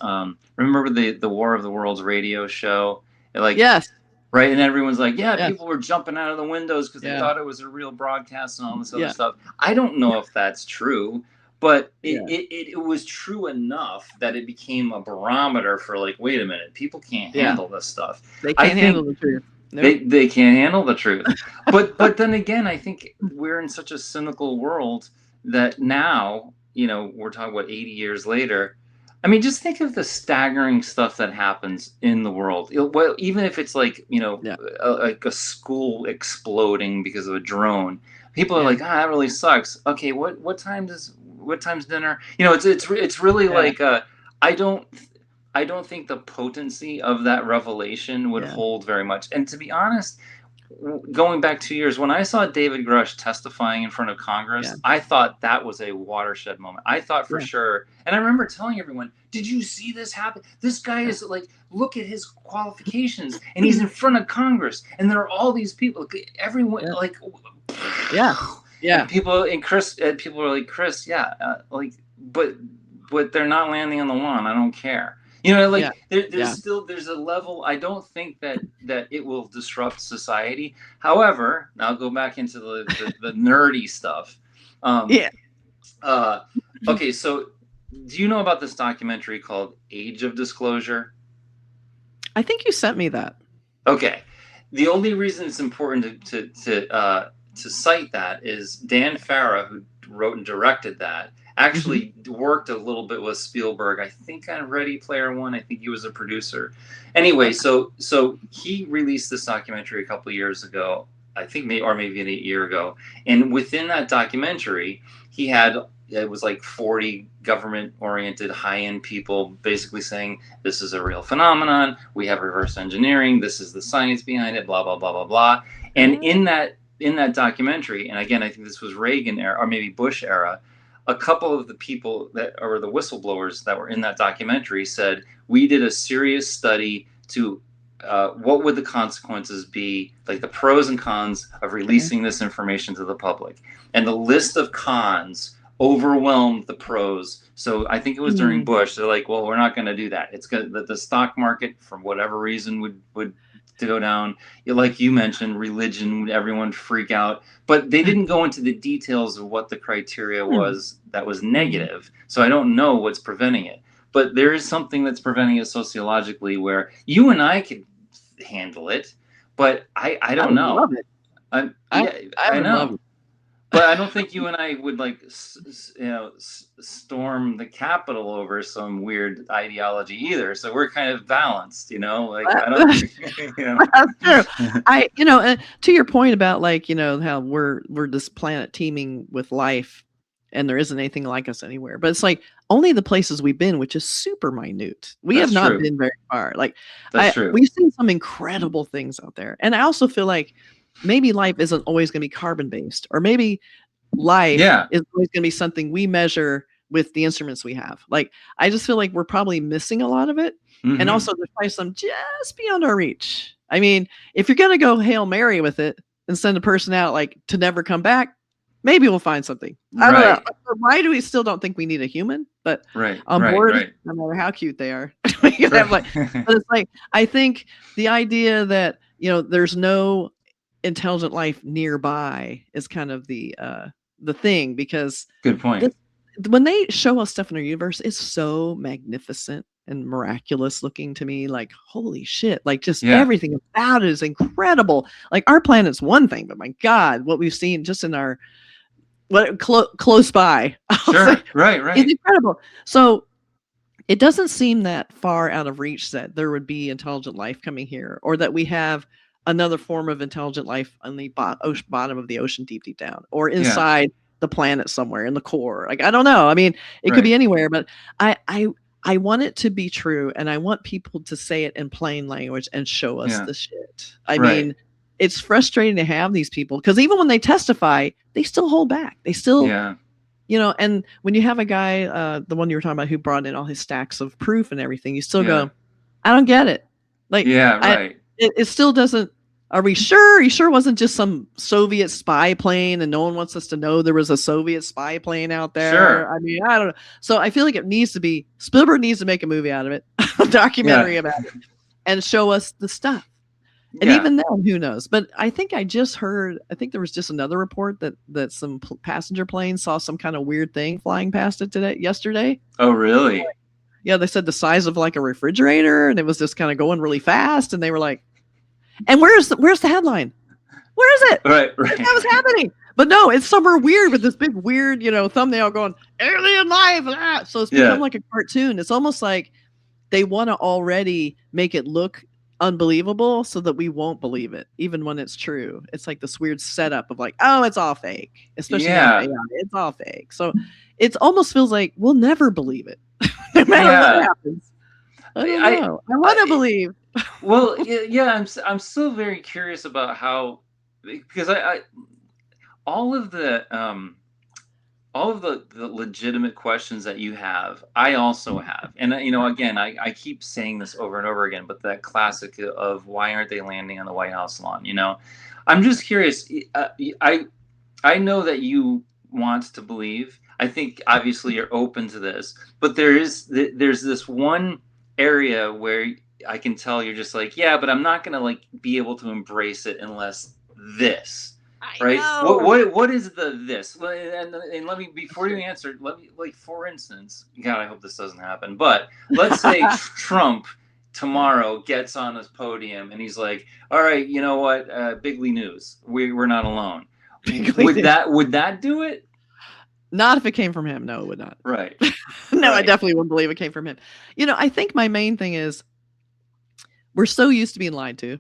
remember the War of the Worlds radio show, right? And everyone's like, people were jumping out of the windows because they thought it was a real broadcast and all this other stuff. I don't know if that's true. But it was true enough that it became a barometer for like, wait a minute, people can't handle this stuff. They can't handle the truth. Nope. They can't handle the truth. But then again, I think we're in such a cynical world that now, we're talking about 80 years later. I mean, just think of the staggering stuff that happens in the world. Well, even if it's like, like a school exploding because of a drone, people are like, that really sucks. Okay, what time's dinner? It's really like I don't think the potency of that revelation would hold very much. And to be honest, going back 2 years, when I saw David Grush testifying in front of Congress, I thought that was a watershed moment. I thought for sure, and I remember telling everyone, did you see this happen? This guy is like, look at his qualifications, and he's in front of Congress, and there are all these people, everyone like, and people are like, Chris, but they're not landing on the lawn. I don't care. There's a level. I don't think that it will disrupt society. However, now I'll go back into the nerdy stuff. Okay, so do you know about this documentary called Age of Disclosure? I think you sent me that. Okay, the only reason it's important to cite that is Dan Farah, who wrote and directed that, actually worked a little bit with Spielberg. I think on Ready Player One. I think he was a producer. Anyway, so he released this documentary a couple of years ago. I think maybe an 8 year ago. And within that documentary, it was like 40 government-oriented high-end people basically saying, this is a real phenomenon. We have reverse engineering. This is the science behind it, blah, blah, blah, blah, blah. And in that documentary, and again, I think this was Reagan era or maybe Bush era, a couple of the people that are the whistleblowers that were in that documentary said, we did a serious study to what would the consequences be, like the pros and cons of releasing this information to the public. And the list of cons overwhelmed the pros. So I think it was during Bush. They're like, well, we're not going to do that. It's good that the stock market, for whatever reason, would to go down. Like you mentioned, religion, everyone freak out. But they didn't go into the details of what the criteria was that was negative. So I don't know what's preventing it. But there is something that's preventing it sociologically where you and I could handle it, but I don't know. Love it. I would know. love it. But I don't think you and I would like, storm the Capitol over some weird ideology either. So we're kind of balanced, Like I don't, That's true. To your point about like, how we're this planet teeming with life, and there isn't anything like us anywhere. But it's like only the places we've been, which is super minute. We have not been very far. Like that's true. We've seen some incredible things out there, and I also feel like maybe life isn't always going to be carbon based, or maybe life is always going to be something we measure with the instruments we have. Like, I just feel like we're probably missing a lot of it. And also there's probably some just beyond our reach. I mean, if you're going to go Hail Mary with it and send a person out like to never come back, maybe we'll find something. I don't know. Why do we still don't think we need a human? But on board, no matter how cute they are. But it's like, I think the idea that, there's no intelligent life nearby is kind of the thing, because good point. When they show us stuff in our universe, it's so magnificent and miraculous looking to me. Like, holy shit, like just everything about it is incredible. Like, our planet's one thing, but my God, what we've seen just in our close by, right, it's incredible. So it doesn't seem that far out of reach that there would be intelligent life coming here, or that we have another form of intelligent life on the bottom of the ocean, deep down, or inside the planet somewhere in the core. Like, I don't know. I mean, it could be anywhere, but I want it to be true, and I want people to say it in plain language and show us the shit. I mean, it's frustrating to have these people, because even when they testify, they still hold back. They still, and when you have a guy, the one you were talking about, who brought in all his stacks of proof and everything, you still go, I don't get it. Like, it still doesn't. Are we sure? Are you sure it wasn't just some Soviet spy plane, and no one wants us to know there was a Soviet spy plane out there? Sure. I mean, I don't know. So I feel like Spielberg needs to make a movie out of it, a documentary about it, and show us the stuff. And even then, who knows? But I think I think there was just another report that some passenger planes saw some kind of weird thing flying past it yesterday. Oh, really? Yeah, they said the size of like a refrigerator, and it was just kind of going really fast, and they were like, and where's the headline? Where is it? Right. That was happening. But no, it's somewhere weird with this big weird, thumbnail going, alien life. So it's become like a cartoon. It's almost like they want to already make it look unbelievable so that we won't believe it, even when it's true. It's like this weird setup of like, oh, it's all fake. Especially AI, it's all fake. So it almost feels like we'll never believe it, no matter what happens. I don't know. I want to believe. Well, I'm still very curious about how, because I all of the legitimate questions that you have, I also have, and again, I keep saying this over and over again, but that classic of why aren't they landing on the White House lawn? I'm just curious. I know that you want to believe. I think obviously you're open to this, but there's this one area where I can tell you're just like, but I'm not gonna like be able to embrace it unless this, right? What is this? And let me, before you answer, let me, like, for instance, God, I hope this doesn't happen, but let's say Trump tomorrow gets on this podium and he's like, all right, you know what, bigly news, we're not alone. Would that do it? Not if it came from him. No, it would not. Right. No, I definitely wouldn't believe it came from him. I think my main thing is we're so used to being lied to,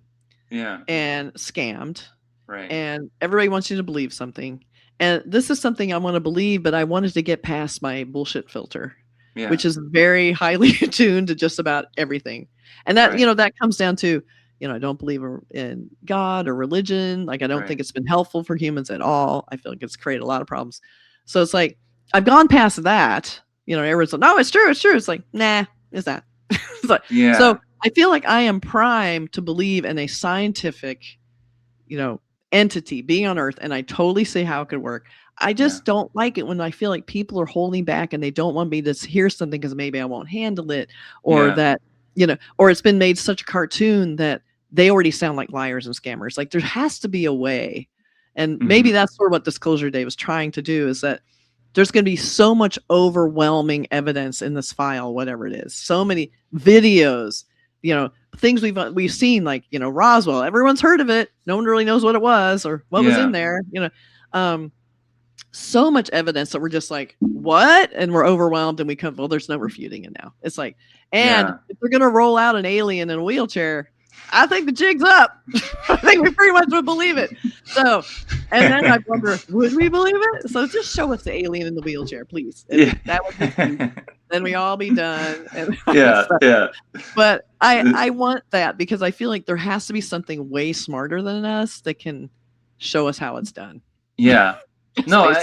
and scammed, right? And everybody wants you to believe something. And this is something I want to believe, but I wanted to get past my bullshit filter, which is very highly attuned to just about everything. And that, that comes down to, I don't believe in God or religion. Like, I don't think it's been helpful for humans at all. I feel like it's created a lot of problems. So it's like, I've gone past that. Everyone's like, no, it's true. It's true. It's like, nah, it's not. It's like, so I feel like I am primed to believe in a scientific, entity being on Earth, and I totally see how it could work. I just don't like it when I feel like people are holding back and they don't want me to hear something because maybe I won't handle it, or that, or it's been made such a cartoon that they already sound like liars and scammers. Like there has to be a way. And Mm-hmm. maybe that's sort of what Disclosure Day was trying to do, is that there's going to be so much overwhelming evidence in this file, whatever it is. So many videos, things we've seen, like, Roswell. Everyone's heard of it. No one really knows what it was or what was in there. So much evidence that we're just like, what? And we're overwhelmed, and well, there's no refuting it now. It's like, and if they're going to roll out an alien in a wheelchair, I think the jig's up. I think we pretty much would believe it. So, and then I wonder, would we believe it? So just show us the alien in the wheelchair, please. That would be, then we all be done. But I want that, because I feel like there has to be something way smarter than us that can show us how it's done. Yeah. No,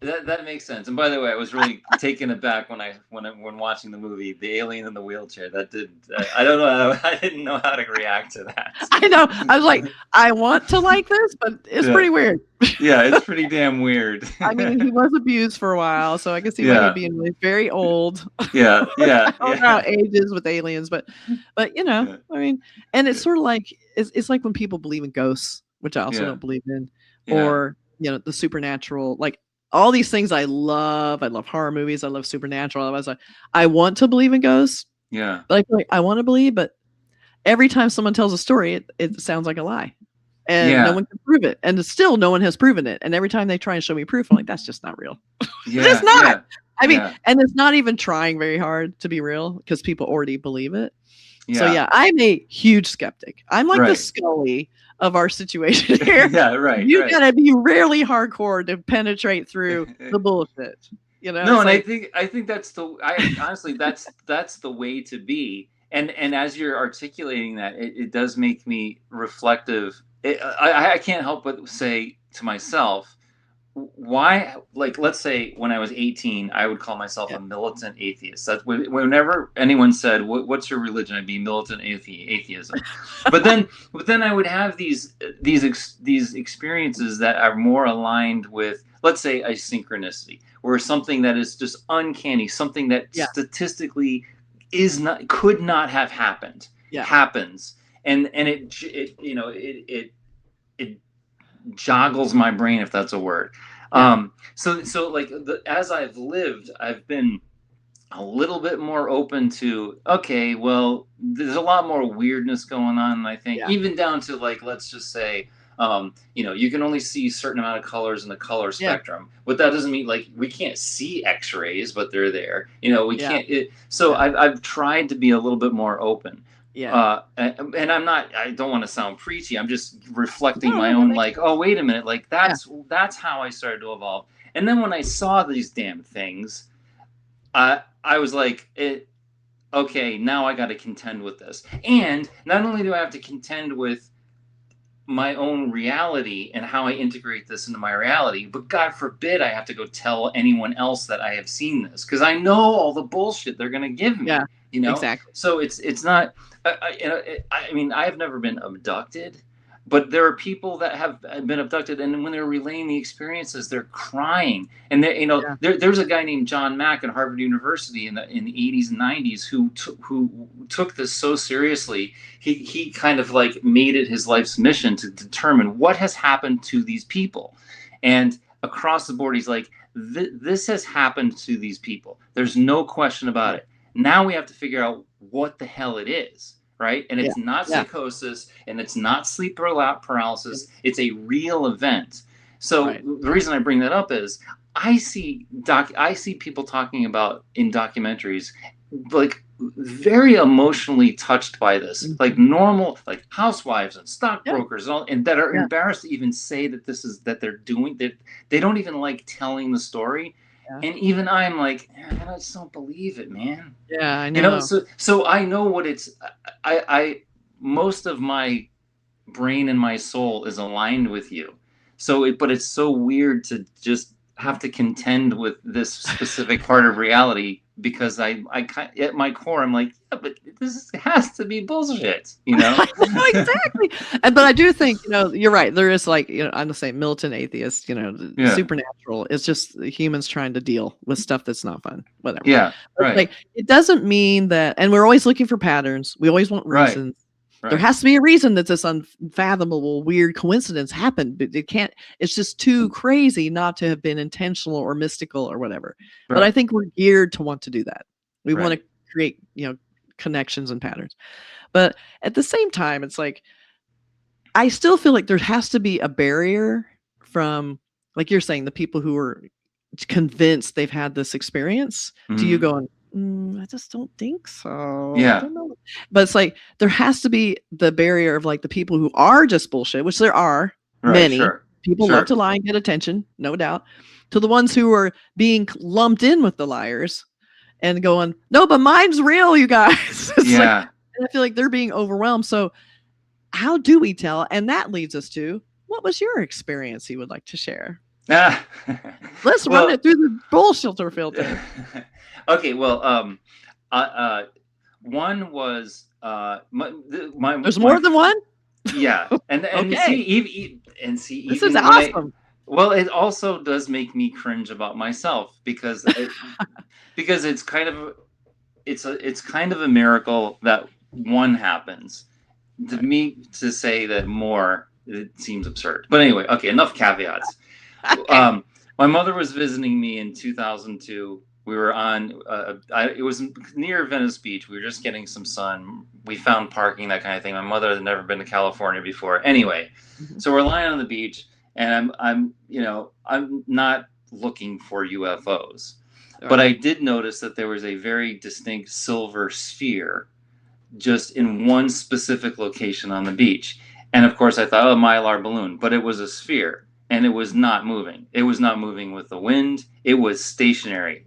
that makes sense. And by the way, I was really taken aback when watching the movie, the alien in the wheelchair. That did I don't know. I didn't know how to react to that. I know. I was like, I want to like this, but it's pretty weird. Yeah, it's pretty damn weird. I mean, he was abused for a while, so I can see why he'd be very old. Yeah. I don't know how ages with aliens, but I mean, and it's sort of like it's like when people believe in ghosts, which I also don't believe in, or the supernatural, like all these things I love. I love horror movies. I love supernatural. I was like, I want to believe in ghosts. Yeah. But I feel like I want to believe, but every time someone tells a story, it sounds like a lie. And no one can prove it. And still no one has proven it. And every time they try and show me proof, I'm like, that's just not real. It's not. Yeah. I mean, and it's not even trying very hard to be real, because people already believe it. Yeah. So I'm a huge skeptic. I'm like the Scully of our situation here. You gotta be really hardcore to penetrate through the bullshit. No, and like, I think that's honestly that's the way to be. And as you're articulating that, it does make me reflective. I can't help but say to myself, why, like, let's say when I was 18, I would call myself a militant atheist. That's whenever anyone said, "What's your religion?" I'd be militant atheism. but then I would have these experiences that are more aligned with, let's say, a synchronicity, or something that is just uncanny, something that statistically could not have happened, happens, and it joggles my brain, if that's a word. So like as I've lived, I've been a little bit more open to, okay, well, there's a lot more weirdness going on, I think, even down to, like, let's just say, you can only see a certain amount of colors in the color spectrum, but that doesn't mean, like, we can't see X-rays, but they're there. We can't. So I've tried to be a little bit more open. And I don't want to sound preachy. I'm just reflecting my own, like, oh, wait a minute. Like, that's how I started to evolve. And then when I saw these damn things, I was like, okay, now I got to contend with this. And not only do I have to contend with my own reality and how I integrate this into my reality, but God forbid I have to go tell anyone else that I have seen this, because I know all the bullshit they're going to give me. Exactly. So it's not. I mean, I have never been abducted, but there are people that have been abducted, and when they're relaying the experiences, they're crying. And there's a guy named John Mack at Harvard University in the 80s and 90s who took this so seriously. He kind of like made it his life's mission to determine what has happened to these people, and across the board, he's like, this has happened to these people. There's no question about it. Now we have to figure out what the hell it is, right? And it's not psychosis, and it's not sleep paralysis. It's a real event. So the reason I bring that up is I see people talking about in documentaries, like, very emotionally touched by this, like normal, like housewives and stockbrokers and all, and that are embarrassed to even say that they're doing that. They don't even like telling the story. And even I'm like, I just don't believe it, man. Yeah, I know. So I know what it's. I most of my brain and my soul is aligned with you. But it's so weird to just have to contend with this specific part of reality, because I at my core I'm like, but this has to be bullshit, Exactly. But I do think, you're right. There is, like, I'm the same militant atheist, supernatural. It's just humans trying to deal with stuff that's not fun, whatever. Yeah, right. Like, it doesn't mean that, and we're always looking for patterns. We always want reasons. There has to be a reason that this unfathomable, weird coincidence happened, but it can't. It's just too crazy not to have been intentional or mystical or whatever. Right. But I think we're geared to want to do that. We want to create, connections and patterns. But at the same time, it's like I still feel like there has to be a barrier from, like you're saying, the people who are convinced they've had this experience to you going, I just don't think so. Yeah. I don't know. But it's like there has to be the barrier of like the people who are just bullshit, which there are many. Sure. People love to lie and get attention, no doubt. To the ones who are being lumped in with the liars and going, no, but mine's real, you guys. Yeah. And I feel like they're being overwhelmed. So how do we tell? And that leads us to, what was your experience you would like to share? Let's run it through the bullshit filter. Okay, well, one was there's more than one. Yeah, and okay. see, this is awesome. Well, it also does make me cringe about myself because because it's kind of a miracle that one happens. To me, to say that more, it seems absurd. But anyway, okay, enough caveats. Okay. My mother was visiting me in 2002. We were on, it was near Venice Beach. We were just getting some sun. We found parking, that kind of thing. My mother had never been to California before. Anyway, so we're lying on the beach, and I'm not looking for UFOs, but I did notice that there was a very distinct silver sphere just in one specific location on the beach. And of course I thought, oh, a Mylar balloon, but it was a sphere and it was not moving. It was not moving with the wind. It was stationary.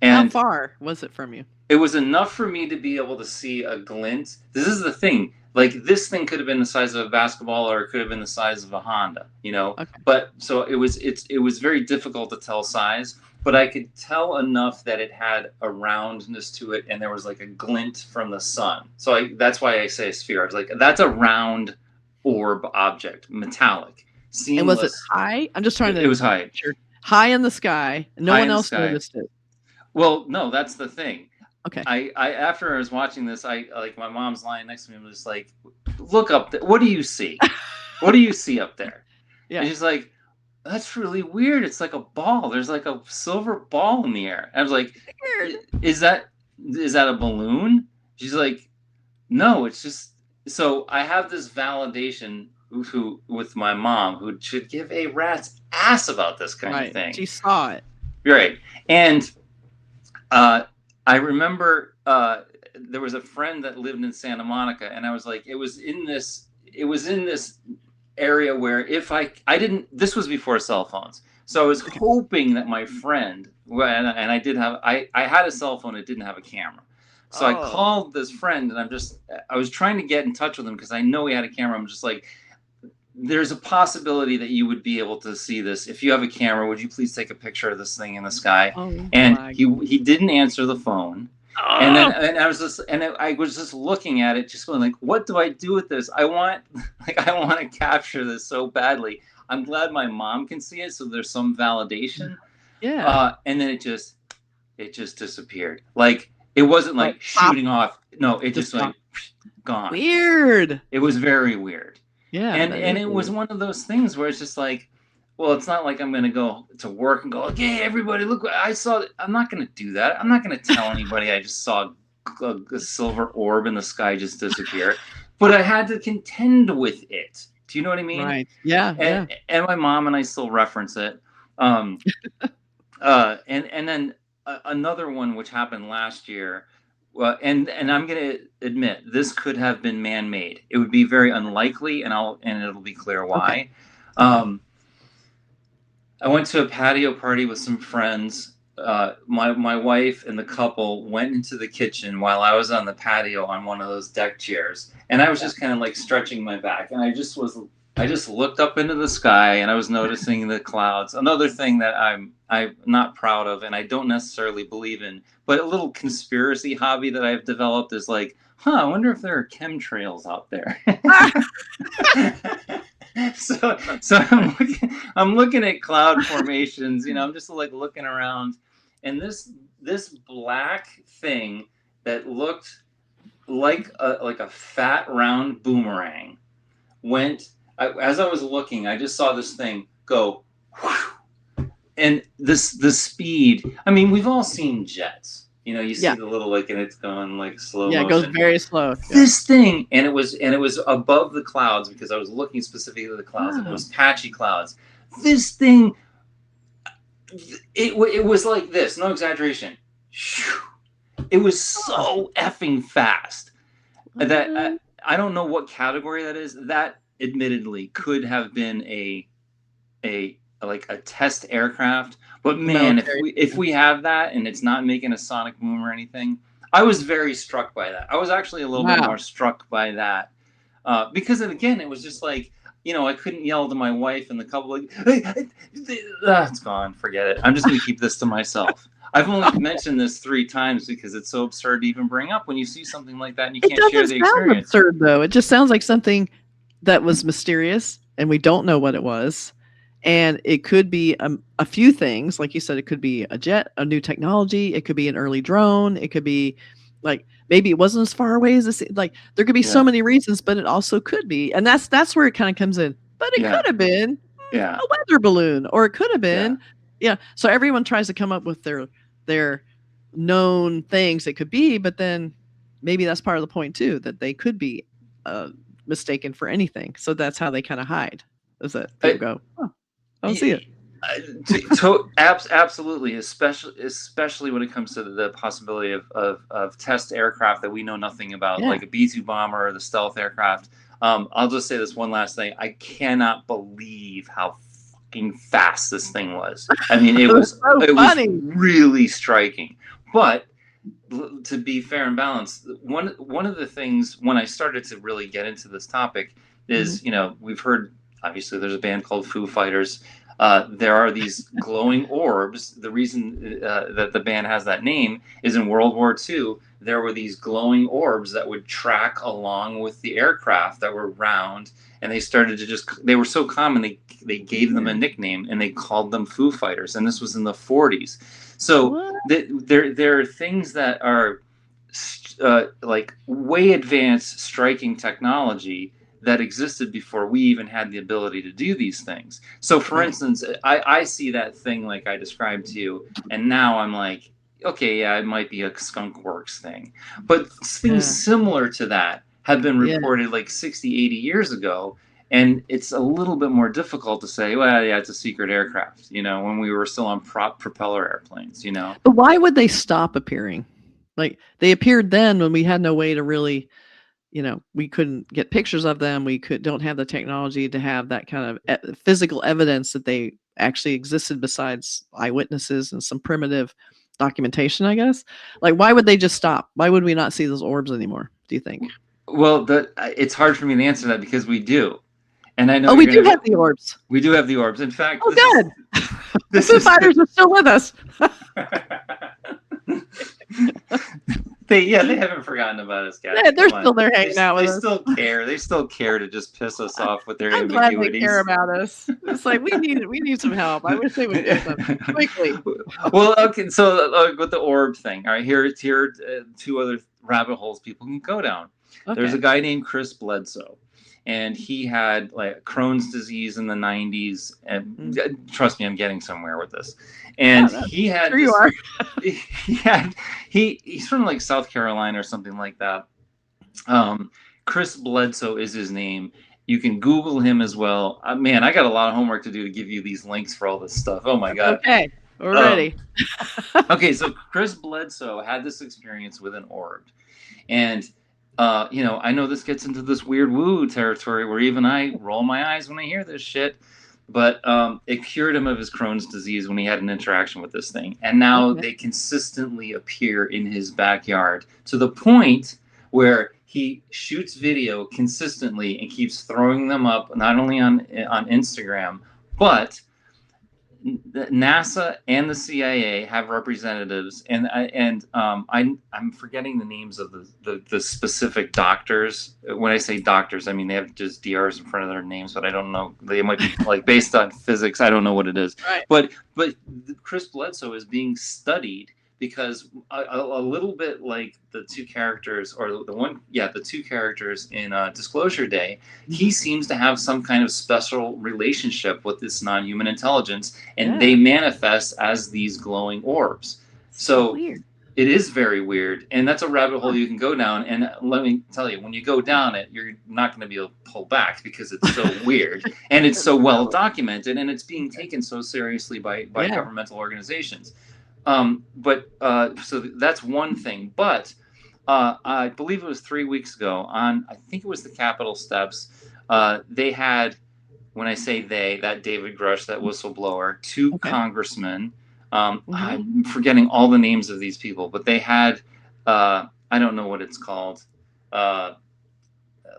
And how far was it from you? It was enough for me to be able to see a glint. This is the thing. Like, this thing could have been the size of a basketball, or it could have been the size of a Honda, Okay. But so it was very difficult to tell size, but I could tell enough that it had a roundness to it, and there was like a glint from the sun. So that's why I say a sphere. I was like, that's a round orb object, metallic, seamless. And was it high? I'm just trying to. It was high. Sure. High in the sky. No one else noticed it. Well, no, that's the thing. Okay. I after I was watching this, my mom's lying next to me and was like, look up there. What do you see? What do you see up there? Yeah. And she's like, that's really weird. It's like a ball. There's like a silver ball in the air. And I was like, is that a balloon? She's like, no, it's just. So I have this validation with my mom, who should give a rat's ass about this kind of thing. She saw it. Right. And I remember there was a friend that lived in Santa Monica, and I was like, it was in this area where if I didn't, this was before cell phones. So I was hoping that my friend, and I had a cell phone, it didn't have a camera. So I called this friend, and I was trying to get in touch with him because I know he had a camera. I'm just like, there's a possibility that you would be able to see this. If you have a camera, would you please take a picture of this thing in the sky? And he didn't answer the phone. And then I was just looking at it, just going like, what do I do with this? I want to capture this so badly. I'm glad my mom can see it, so there's some validation. Yeah. And then it just disappeared. Like, it wasn't like shooting off. No, it just like gone. Weird. It was very weird. Yeah. And it was one of those things where it's just like, well, it's not like I'm going to go to work and go, okay, everybody, look what I saw. I'm not going to do that. I'm not going to tell anybody I just saw a silver orb in the sky just disappear. But I had to contend with it. Do you know what I mean? Right. Yeah. And my mom and I still reference it. And then another one which happened last year. And I'm going to admit, this could have been man-made. It would be very unlikely, and it'll be clear why. Okay. I went to a patio party with some friends. My wife and the couple went into the kitchen while I was on the patio on one of those deck chairs, and I was just kind of like stretching my back, and I just looked up into the sky, and I was noticing the clouds. Another thing that I'm not proud of, and I don't necessarily believe in, but a little conspiracy hobby that I've developed is like, I wonder if there are chemtrails out there. So I'm looking at cloud formations. I'm just like looking around, and this black thing that looked like a fat round boomerang went. As I was looking, I just saw this thing go, whew, and the speed. I mean, we've all seen jets. You know, you see Yeah. the little and it's going like slow Yeah, it motion. goes very slow. This thing, and it was above the clouds because I was looking specifically at the clouds, and it Wow. was patchy clouds. This thing, it was like this, no exaggeration. It was so effing fast that I don't know what category that is. That admittedly could have been a test aircraft, but man, if we have that and it's not making a sonic boom or anything, I was very struck by that. I was actually a little bit more struck by that because again, it was just like, you know, I couldn't yell to my wife and the couple like, hey, it's gone, forget it. I'm just going to keep this to myself. I've only mentioned this 3 times because it's so absurd to even bring up when you see something like that and you can't share the experience. It doesn't sound absurd, though. It just sounds like something that was mysterious and we don't know what it was. And it could be a few things. Like you said, it could be a jet, a new technology. It could be an early drone. It could be like maybe it wasn't as far away as this. Like there could be so many reasons, but it also could be. And that's where it kind of comes in. But it could have been a weather balloon, or it could have been. Yeah. So everyone tries to come up with their known things it could be, but then maybe that's part of the point too, that they could be mistaken for anything. So that's how they kind of hide. Is that people go, oh, I don't see it. Absolutely, especially when it comes to the possibility of test aircraft that we know nothing about, like a B-2 bomber or the stealth aircraft. I'll just say this one last thing. I cannot believe how fucking fast this thing was. I mean, it was really striking. But to be fair and balanced, one of the things when I started to really get into this topic is, you know, we've heard, obviously there's a band called Foo Fighters. There are these glowing orbs. The reason that the band has that name is in World War II, there were these glowing orbs that would track along with the aircraft that were round, and they started to they were so common, they gave them a nickname, and they called them Foo Fighters, and this was in the 40s. So there are things that are like way advanced striking technology that existed before we even had the ability to do these things. So for instance, I see that thing like I described to you, and now I'm like, okay, yeah, it might be a skunk works thing. But things similar to that have been reported like 60, 80 years ago. And it's a little bit more difficult to say, well, yeah, it's a secret aircraft, you know, when we were still on propeller airplanes, you know. But why would they stop appearing? Like they appeared then when we had no way to really, you know, we couldn't get pictures of them. We don't have the technology to have that kind of physical evidence that they actually existed besides eyewitnesses and some primitive documentation, I guess. Like, why would they just stop? Why would we not see those orbs anymore, do you think? Well, it's hard for me to answer that because we do. And I know. Oh, we do have the orbs. We do have the orbs. In fact, good. The Foo Fighters are still with us. They haven't forgotten about us, guys. Yeah, they're still there hanging out with us. They still care. They still care to just piss us off with their ambiguities. Glad they care about us. It's like we need some help. I wish they would do something quickly. Well, okay. So with the orb thing, all right. Here are 2 other rabbit holes people can go down. Okay. There's a guy named Chris Bledsoe. And he had like Crohn's disease in the 90s, and trust me, I'm getting somewhere with this. And he had, sure you are. He's from like South Carolina or something like that. Chris Bledsoe is his name. You can Google him as well. Man, I got a lot of homework to do to give you these links for all this stuff. Oh my God. Okay, we're ready. Okay, so Chris Bledsoe had this experience with an orb, and you know, I know this gets into this weird woo territory where even I roll my eyes when I hear this shit, but it cured him of his Crohn's disease when he had an interaction with this thing. And now they consistently appear in his backyard to the point where he shoots video consistently and keeps throwing them up, not only on Instagram, but NASA and the CIA have representatives, and I'm forgetting the names of the specific doctors. When I say doctors, I mean they have just DRs in front of their names, but I don't know. They might be like based on physics. I don't know what it is. Right. But Chris Bledsoe is being studied because a little bit like the two characters, or the two characters in Disclosure Day, he seems to have some kind of special relationship with this non-human intelligence, and they manifest as these glowing orbs. So weird. It is very weird, and that's a rabbit hole you can go down. And let me tell you, when you go down it, you're not going to be able to pull back because it's so weird, and it's so well documented, and it's being taken so seriously by governmental organizations. So that's one thing. But I believe it was 3 weeks ago I think it was the Capitol steps. They had, when I say they, that David Grush, that whistleblower, two congressmen. I'm forgetting all the names of these people, but they had, I don't know what it's called. It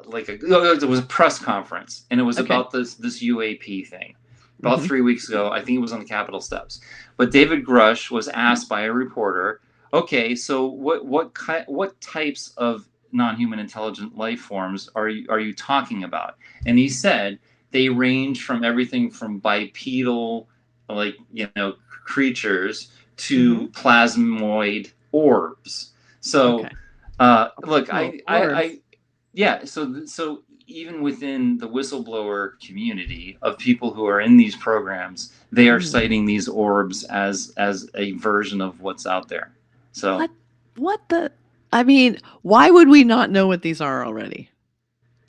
was a press conference, and it was about this UAP thing about 3 weeks ago. I think it was on the Capitol steps. But David Grush was asked by a reporter, okay, so what types of non-human intelligent life forms are you talking about? And he said they range from everything from bipedal, creatures to plasmoid orbs. So so even within the whistleblower community of people who are in these programs, they are citing these orbs as a version of what's out there. So why would we not know what these are already?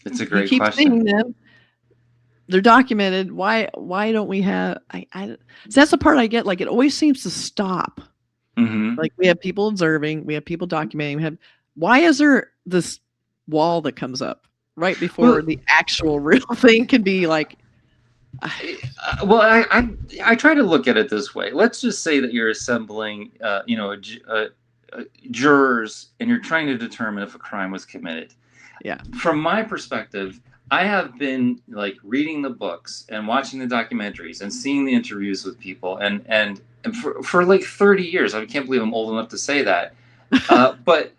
It's a great question. Seeing them. They're documented. Why don't we have? So that's the part I get. Like, it always seems to stop. Like, we have people observing, we have people documenting. Why is there this wall that comes up right before the actual real thing can be like? I try to look at it this way. Let's just say that you're assembling, jurors, and you're trying to determine if a crime was committed. Yeah. From my perspective, I have been reading the books and watching the documentaries and seeing the interviews with people, and for 30 years. I can't believe I'm old enough to say that. But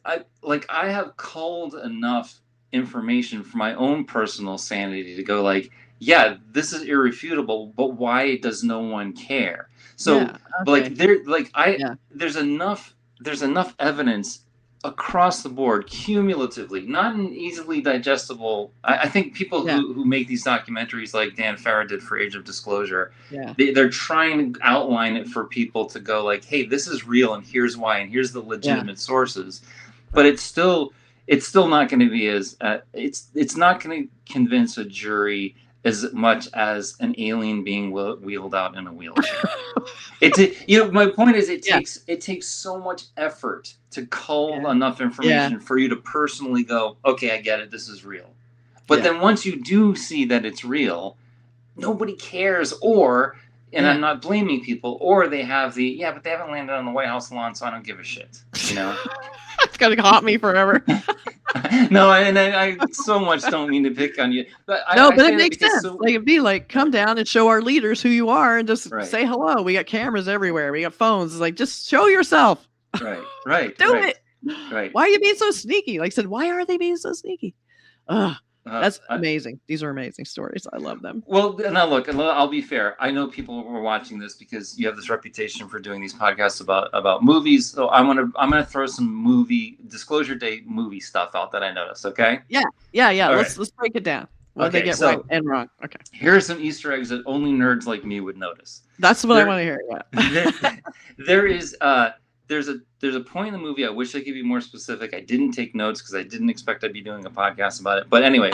I have culled enough information for my own personal sanity to go yeah, this is irrefutable, but why does no one care? So there's enough evidence across the board, cumulatively, not an easily digestible. I think people who make these documentaries, like Dan Farah did for Age of Disclosure, they're trying to outline it for people to go hey, this is real, and here's why, and here's the legitimate sources. But it's still not going to be as it's not going to convince a jury as much as an alien being wheeled out in a wheelchair. My point is, it takes so much effort to cull enough information for you to personally go, okay, I get it, this is real. But then once you do see that it's real, nobody cares, and I'm not blaming people, or they have but they haven't landed on the White House lawn, so I don't give a shit. It's gonna haunt me forever. No, and I so much don't mean to pick on you, but it makes sense. It'd be come down and show our leaders who you are, and just say hello. We got cameras everywhere. We got phones. It's just show yourself. Right. Do it. Right. Why are you being so sneaky? Like I said, why are they being so sneaky? That's amazing. These are amazing stories. I love them. Well, now look, I'll be fair. I know people were watching this because you have this reputation for doing these podcasts about movies. So I'm gonna throw some Disclosure Day movie stuff out that I noticed. Okay. Yeah. Let's break it down. What they get right and wrong. Okay. Here are some Easter eggs that only nerds like me would notice. That's what I want to hear. Yeah. There's a point in the movie. I wish I could be more specific. I didn't take notes because I didn't expect I'd be doing a podcast about it. But anyway,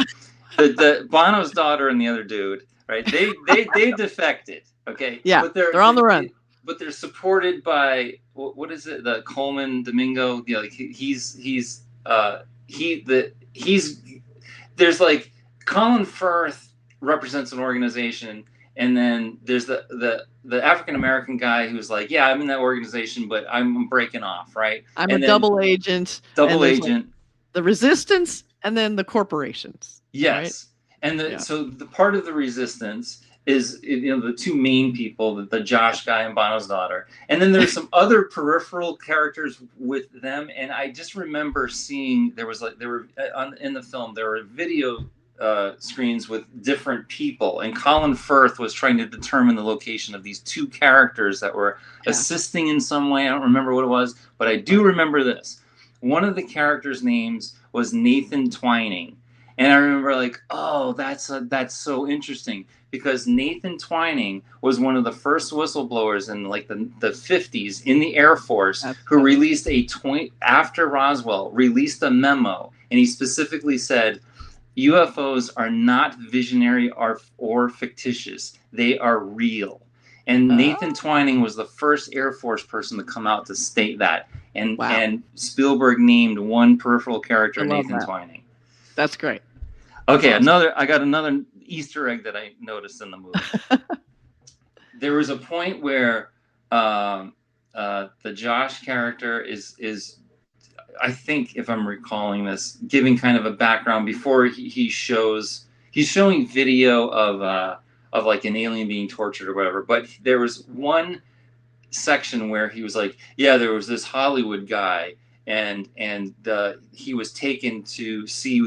the Bono's daughter and the other dude, right? They defected. Okay. Yeah. But they're on the run. But they're supported by what is it? The Coleman Domingo. There's Colin Firth represents an organization. And then there's the African American guy who's I'm in that organization, but I'm breaking off, right? I'm a double agent. The resistance, and then the corporations. Yes, right? And so the part of the resistance is the two main people, the Josh guy and Bono's daughter, and then there's some other peripheral characters with them. And I just remember seeing in the film there were screens with different people, and Colin Firth was trying to determine the location of these two characters that were assisting in some way. I don't remember what it was, but I do remember this. One of the characters' names was Nathan Twining, and I remember like, oh, that's so interesting, because Nathan Twining was one of the first whistleblowers in like the 50s in the Air Force who released after Roswell released a memo, and he specifically said, UFOs are not visionary or fictitious. They are real. And Nathan Twining was the first Air Force person to come out to state that. And Spielberg named one peripheral character Nathan Twining. That's great. Okay, I got another Easter egg that I noticed in the movie. There was a point where the Josh character is I think, if I'm recalling this, giving kind of a background before he's showing video of like an alien being tortured or whatever. But there was one section where he was like, yeah, there was this Hollywood guy, and he was taken to see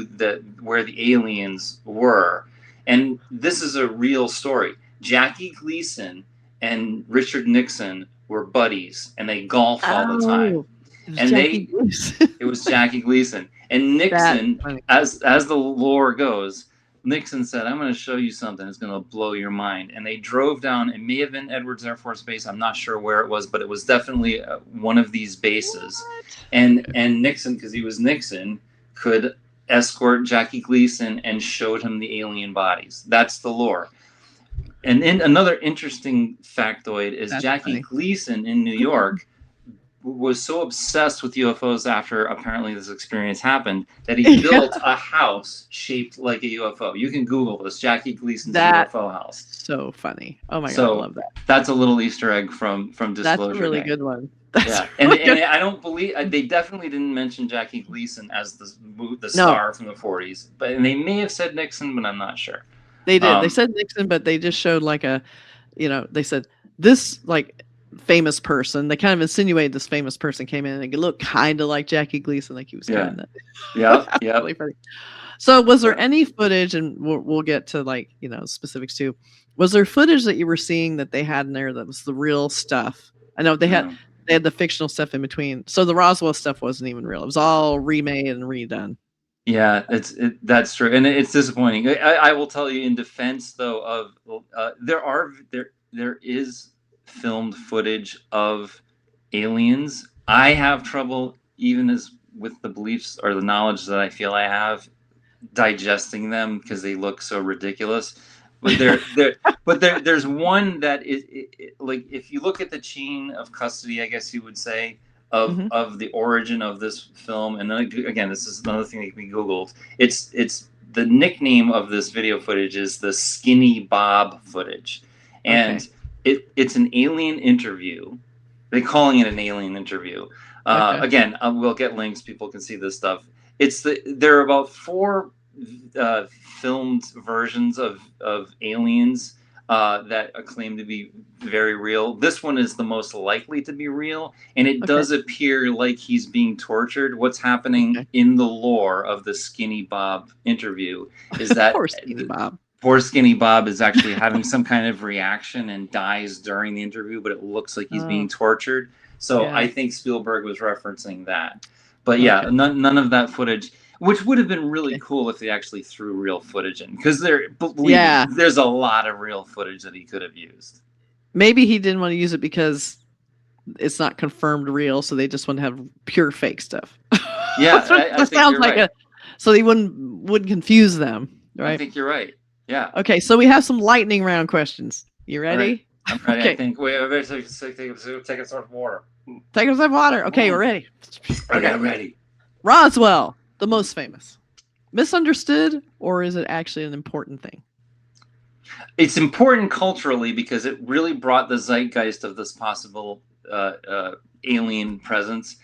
where the aliens were. And this is a real story. Jackie Gleason and Richard Nixon were buddies, and they golf all the time. It was Jackie Gleason. And Nixon, as the lore goes, Nixon said, I'm going to show you something that's going to blow your mind. And they drove down. It may have been Edwards Air Force Base. I'm not sure where it was, but it was definitely one of these bases. And Nixon, because he was Nixon, could escort Jackie Gleason and showed him the alien bodies. That's the lore. And then another interesting factoid is Jackie Gleason in New York was so obsessed with UFOs after apparently this experience happened that he built a house shaped like a UFO. You can Google this, Jackie Gleason's UFO house. So funny. Oh my God, I love that. That's a little Easter egg from Disclosure That's a really Day. good one. And I don't believe they definitely didn't mention Jackie Gleason as the star from the 40s, and they may have said Nixon, but I'm not sure. They did. They said Nixon, but they just showed like they said this like famous person. They kind of insinuated this famous person came in and it looked kind of like Jackie Gleason, like he was kind of. Yeah. Really funny. So was there any footage, and we'll get to like, specifics too. Was there footage that you were seeing that they had in there that was the real stuff? I know they had the fictional stuff in between. So the Roswell stuff wasn't even real. It was all remade and redone. Yeah, that's true, and it's disappointing. I will tell you in defense though of there is filmed footage of aliens. I have trouble, even as with the beliefs or the knowledge that I feel I have, digesting them because they look so ridiculous. But there's one that is like, if you look at the chain of custody, I guess you would say, of the origin of this film. And then again, this is another thing that can be Googled. It's the nickname of this video footage is the Skinny Bob footage, and it's an alien interview. They're calling it an alien interview. Again, we'll get links. People can see this stuff. There are about 4 filmed versions of aliens that claim to be very real. This one is the most likely to be real, and it does appear like he's being tortured. What's happening in the lore of the Skinny Bob interview is that poor Skinny Bob is actually having some kind of reaction and dies during the interview, but it looks like he's being tortured. So I think Spielberg was referencing that. But none of that footage, which would have been really cool if they actually threw real footage in, because there's a lot of real footage that he could have used. Maybe he didn't want to use it because it's not confirmed real, so they just want to have pure fake stuff. Yeah, I think sounds like right. So they wouldn't confuse them, right? I think you're right. Yeah. Okay, so we have some lightning round questions. You ready? Right. I'm ready. Okay. I think. Wait, I better take a sip of water. Take a sip of water. Okay, we're ready. Okay, I'm ready. Roswell, the most famous. Misunderstood, or is it actually an important thing? It's important culturally because it really brought the zeitgeist of this possible alien presence.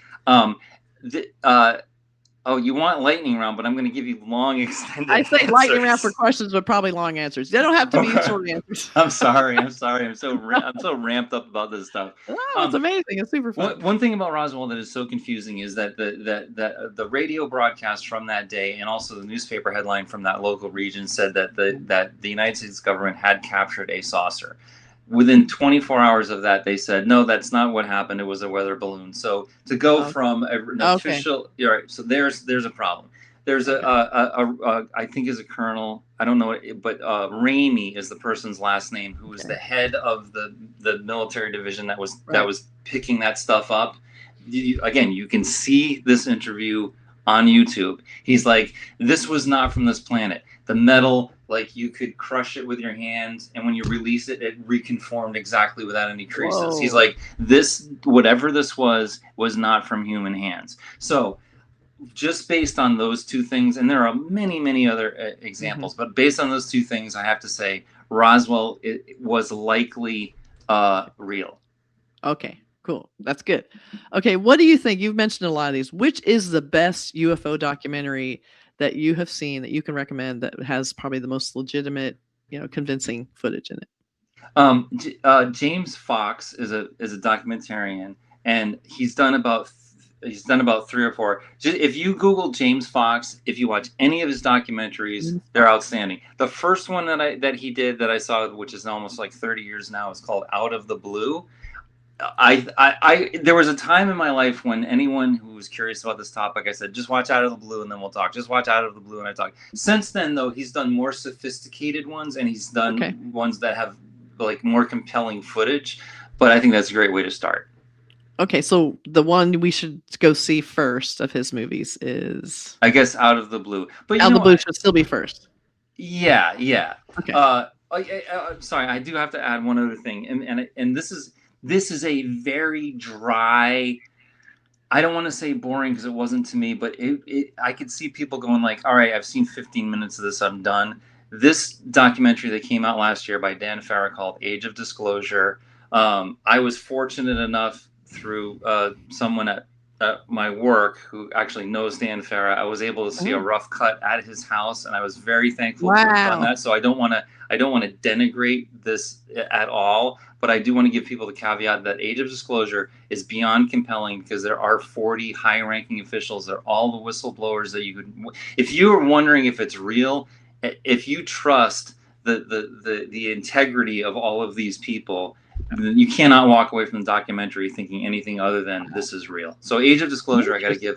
Oh, you want lightning round, but I'm going to give you long, extended I say answers. lightning round for questions, but probably long answers. They don't have to be short answers. I'm sorry. I'm so ramped up about this stuff. Oh, it's amazing. It's super fun. One thing about Roswell that is so confusing is that the radio broadcast from that day and also the newspaper headline from that local region said that the United States government had captured a saucer. Within 24 hours of that, they said, no, that's not what happened. It was a weather balloon. So to go from an official, all right, so there's a problem. There's I think is a colonel. I don't know, but Ramey is the person's last name, who was the head of the military division that was picking that stuff up. Again, you can see this interview on YouTube. He's like, this was not from this planet. The metal, like you could crush it with your hands, and when you release it, it reconformed exactly without any creases. Whoa. He's like, this, whatever this was not from human hands. So just based on those two things, and there are many other examples, but based on those two things, I have to say Roswell it was likely real. Okay, cool. That's good. Okay, what do you think? You've mentioned a lot of these. Which is the best UFO documentary that you have seen that you can recommend that has probably the most legitimate, convincing footage in it? James Fox is a documentarian, and he's done about 3 or 4. If you Google James Fox, if you watch any of his documentaries, they're outstanding. The first one that he did that I saw, which is almost like 30 years now, is called Out of the Blue. There was a time in my life when anyone who was curious about this topic, I said, just watch Out of the Blue and then we'll talk. Just watch Out of the Blue and I talk. Since then, though, he's done more sophisticated ones, and he's done ones that have like more compelling footage. But I think that's a great way to start. Okay, so the one we should go see first of his movies is, I guess, Out of the Blue. But Out of the Blue should still be first. Yeah. Okay. I'm sorry, I do have to add one other thing, and this is a very dry. I don't want to say boring because it wasn't to me, but I could see people going like, all right, I've seen 15 minutes of this, I'm done. This documentary that came out last year by Dan Farah called Age of Disclosure. I was fortunate enough through someone at my work who actually knows Dan Farah. I was able to see a rough cut at his house, and I was very thankful to have done that. So I don't want to denigrate this at all, but I do want to give people the caveat that Age of Disclosure is beyond compelling because there are 40 high-ranking officials. They're all the whistleblowers that you could. If you are wondering if it's real, if you trust the integrity of all of these people, you cannot walk away from the documentary thinking anything other than this is real. So Age of Disclosure, I got to give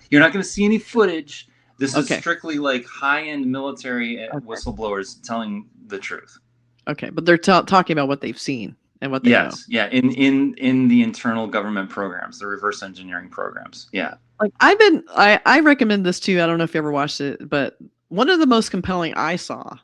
you're not going to see any footage. This is strictly like high-end military whistleblowers telling the truth. Okay, but they're talking about what they've seen and what they know. Yeah, in the internal government programs, the reverse engineering programs. Yeah. Like I recommend this too. I don't know if you ever watched it, but one of the most compelling I saw,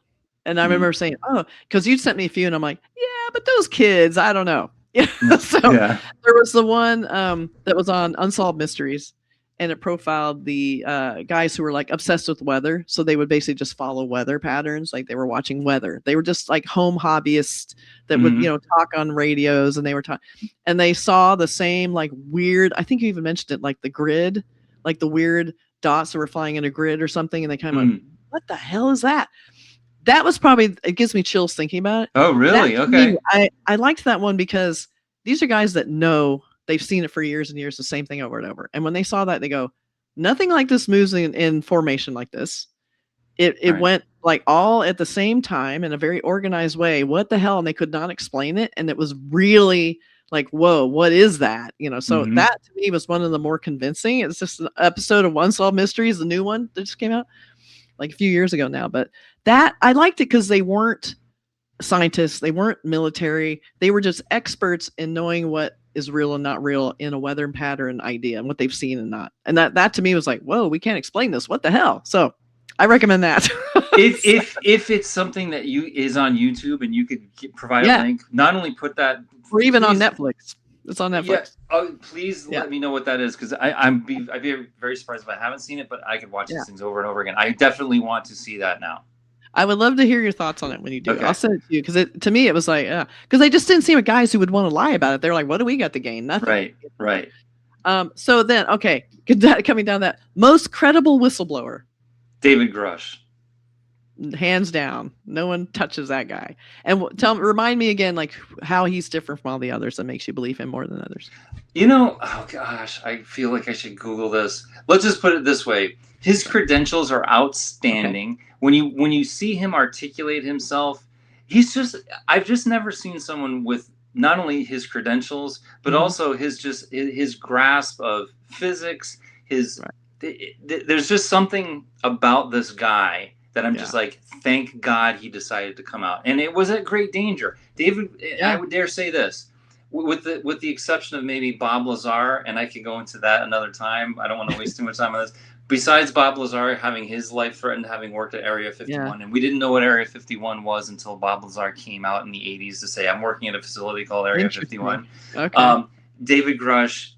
and I remember saying, oh, because you sent me a few, and I'm like, yeah, but those kids, I don't know. There was the one that was on Unsolved Mysteries, and it profiled the guys who were like obsessed with weather. So they would basically just follow weather patterns. Like they were watching weather. They were just like home hobbyists that would, talk on radios, and they were talking, and they saw the same like weird, I think you even mentioned it, like the grid, like the weird dots that were flying in a grid or something. And they kind of like, what the hell is that? That was probably, it gives me chills thinking about it. Oh, really? Okay. I liked that one because these are guys that know they've seen it for years and years, the same thing over and over. And when they saw that, they go, nothing like this moves in formation like this. It went like all at the same time in a very organized way. What the hell? And they could not explain it. And it was really like, whoa, what is that? So that to me was one of the more convincing. It's just an episode of Unsolved Mysteries, the new one that just came out like a few years ago now. But that I liked it because they weren't scientists, they weren't military, they were just experts in knowing what is real and not real in a weather pattern idea and what they've seen and not. And that to me was like, whoa, we can't explain this. What the hell? So I recommend that. if it's something that is on YouTube and you could provide a link, not only put that, or even on Netflix. It's on Netflix. Yeah. Oh, please let me know what that is, because I'd be very surprised if I haven't seen it, but I could watch these things over and over again. I definitely want to see that now. I would love to hear your thoughts on it when you do. I'll send it to you because to me it was like, because they just didn't seem like guys who would want to lie about it. They're like, what do we got to gain? Nothing. Right. So then, okay, coming down that most credible whistleblower, David Grush. hands down, no one touches that guy. And remind me again, like how he's different from all the others that makes you believe him more than others. You know, oh gosh, I feel like I should Google this. Let's just put it this way: his credentials are outstanding. Okay. When you see him articulate himself, he's just, I've just never seen someone with not only his credentials but also his grasp of physics. There's just something about this guy that I'm just like, thank God he decided to come out, and it was at great danger. David, I would dare say this, with the exception of maybe Bob Lazar, and I could go into that another time. I don't want to waste too much time on this. Besides Bob Lazar having his life threatened, having worked at Area 51, and we didn't know what Area 51 was until Bob Lazar came out in the 80s to say, I'm working at a facility called Area 51. Okay. David Grush,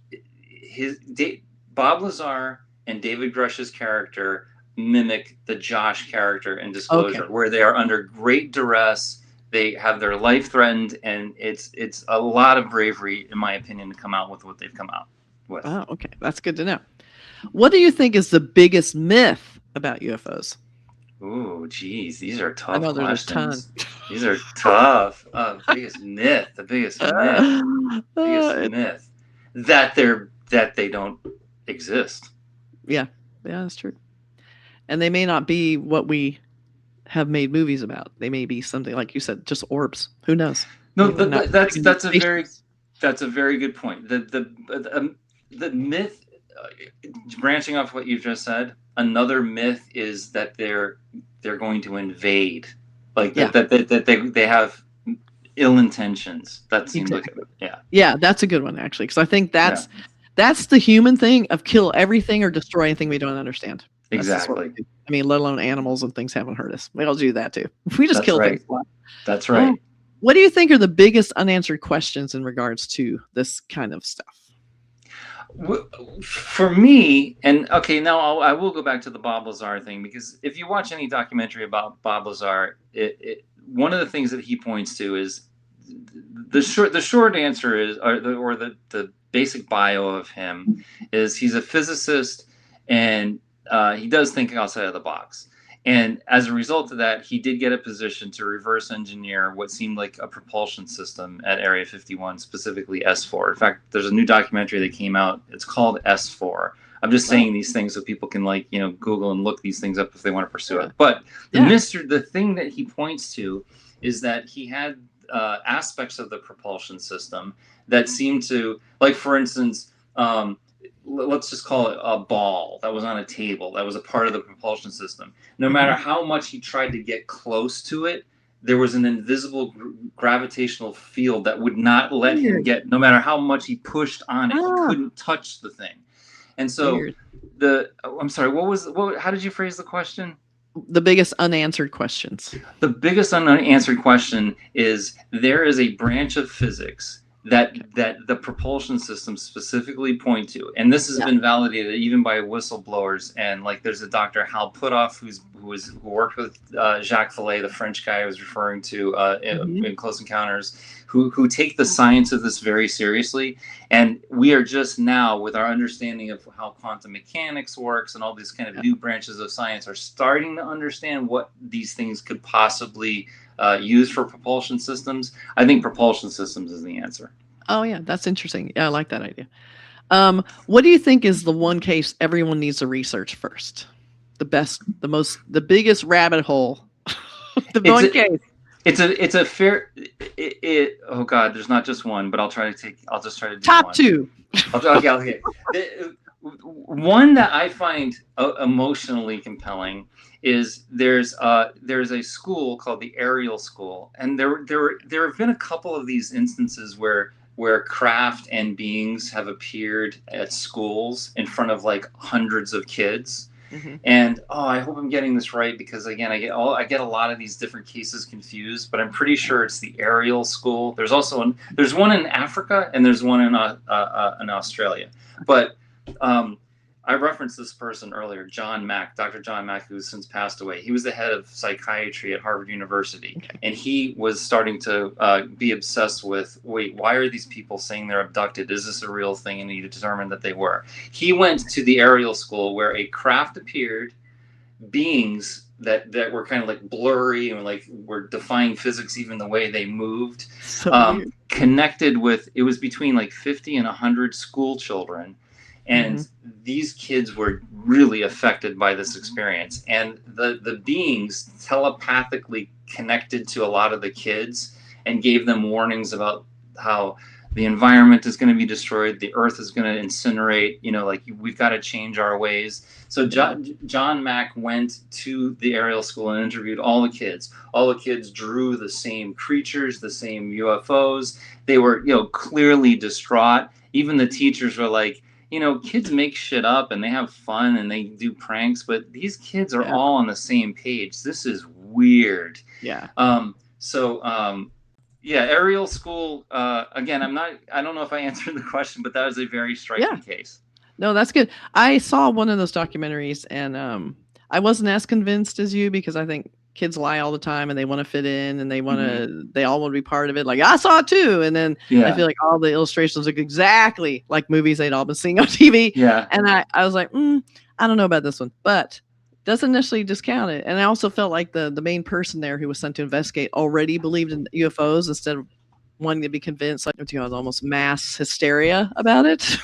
Bob Lazar and David Grush's character mimic the Josh character in Disclosure, where they are under great duress. They have their life threatened, and it's a lot of bravery, in my opinion, to come out with what they've come out with. Oh, okay. That's good to know. What do you think is the biggest myth about UFOs? Ooh, geez, these are tough questions. There's a ton. These are tough. Biggest myth. The biggest myth that they don't exist. Yeah, that's true. And they may not be what we have made movies about. They may be something like you said, just orbs. Who knows? No, that's a very good point. The myth, branching off what you just said, another myth is that they're going to invade, like that they have ill intentions. That seems like yeah, that's a good one actually, because I think that's the human thing of kill everything or destroy anything we don't understand. Exactly. I mean, let alone animals and things haven't hurt us. We all do that too. We just kill things. That's right. What do you think are the biggest unanswered questions in regards to this kind of stuff? For me, and okay, now I will go back to the Bob Lazar thing, because if you watch any documentary about Bob Lazar, one of the things that he points to is the short answer is, or the basic bio of him is, he's a physicist, and he does think outside of the box. And as a result of that, he did get a position to reverse engineer what seemed like a propulsion system at Area 51, specifically S4. In fact, there's a new documentary that came out. It's called S4. I'm just saying these things so people can, like, Google and look these things up if they want to pursue it. But the thing that he points to is that he had aspects of the propulsion system that seemed to, like, for instance, let's just call it a ball that was on a table that was a part of the propulsion system. No matter how much he tried to get close to it, there was an invisible gravitational field that would not let him get, no matter how much he pushed on it, he couldn't touch the thing. And so I'm sorry, how did you phrase the question? The biggest unanswered questions. The biggest unanswered question is, there is a branch of physics that the propulsion systems specifically point to, and this has been validated even by whistleblowers. And like, there's a Dr. Hal Puthoff who worked with Jacques Vallée, the French guy I was referring to in Close Encounters, who take the science of this very seriously. And we are just now, with our understanding of how quantum mechanics works and all these kind of new branches of science, are starting to understand what these things could possibly use for propulsion systems. I think propulsion systems is the answer. Oh yeah, that's interesting. Yeah, I like that idea. What do you think is the one case everyone needs to research first? The biggest rabbit hole. Case. It's a fair. Oh God, there's not just one, but I'll just try to do top one. Two. Okay. One that I find emotionally compelling is there's a school called the Ariel School, and there have been a couple of these instances where craft and beings have appeared at schools in front of like hundreds of kids. And I hope I'm getting this right, because again, I get a lot of these different cases confused, but I'm pretty sure it's the Ariel School. There's one in Africa, and there's one in Australia. But I referenced this person earlier, John Mack, Dr. John Mack, who's since passed away. He was the head of psychiatry at Harvard University. Okay. And he was starting to be obsessed with, wait, why are these people saying they're abducted? Is this a real thing? And he determined that they were. He went to the aerial school where a craft appeared, beings that were kind of like blurry and like were defying physics, even the way they moved, connected with, it was between like 50 and 100 school children. And these kids were really affected by this experience. And the beings telepathically connected to a lot of the kids and gave them warnings about how the environment is going to be destroyed. The earth is going to incinerate, like we've got to change our ways. So John Mack went to the aerial school and interviewed all the kids. All the kids drew the same creatures, the same UFOs. They were, clearly distraught. Even the teachers were like, kids make shit up and they have fun and they do pranks, but these kids are all on the same page. This is weird. Yeah. Aerial school, again, I don't know if I answered the question, but that was a very striking case. No, that's good. I saw one of those documentaries and I wasn't as convinced as you because I think kids lie all the time and they want to fit in and they all want to be part of it. Like, I saw it too. And then I feel like all the illustrations look exactly like movies they'd all been seeing on TV. Yeah. And I was like, I don't know about this one, but doesn't necessarily discount it. And I also felt like the main person there who was sent to investigate already believed in UFOs instead of wanting to be convinced. Like, it was almost mass hysteria about it.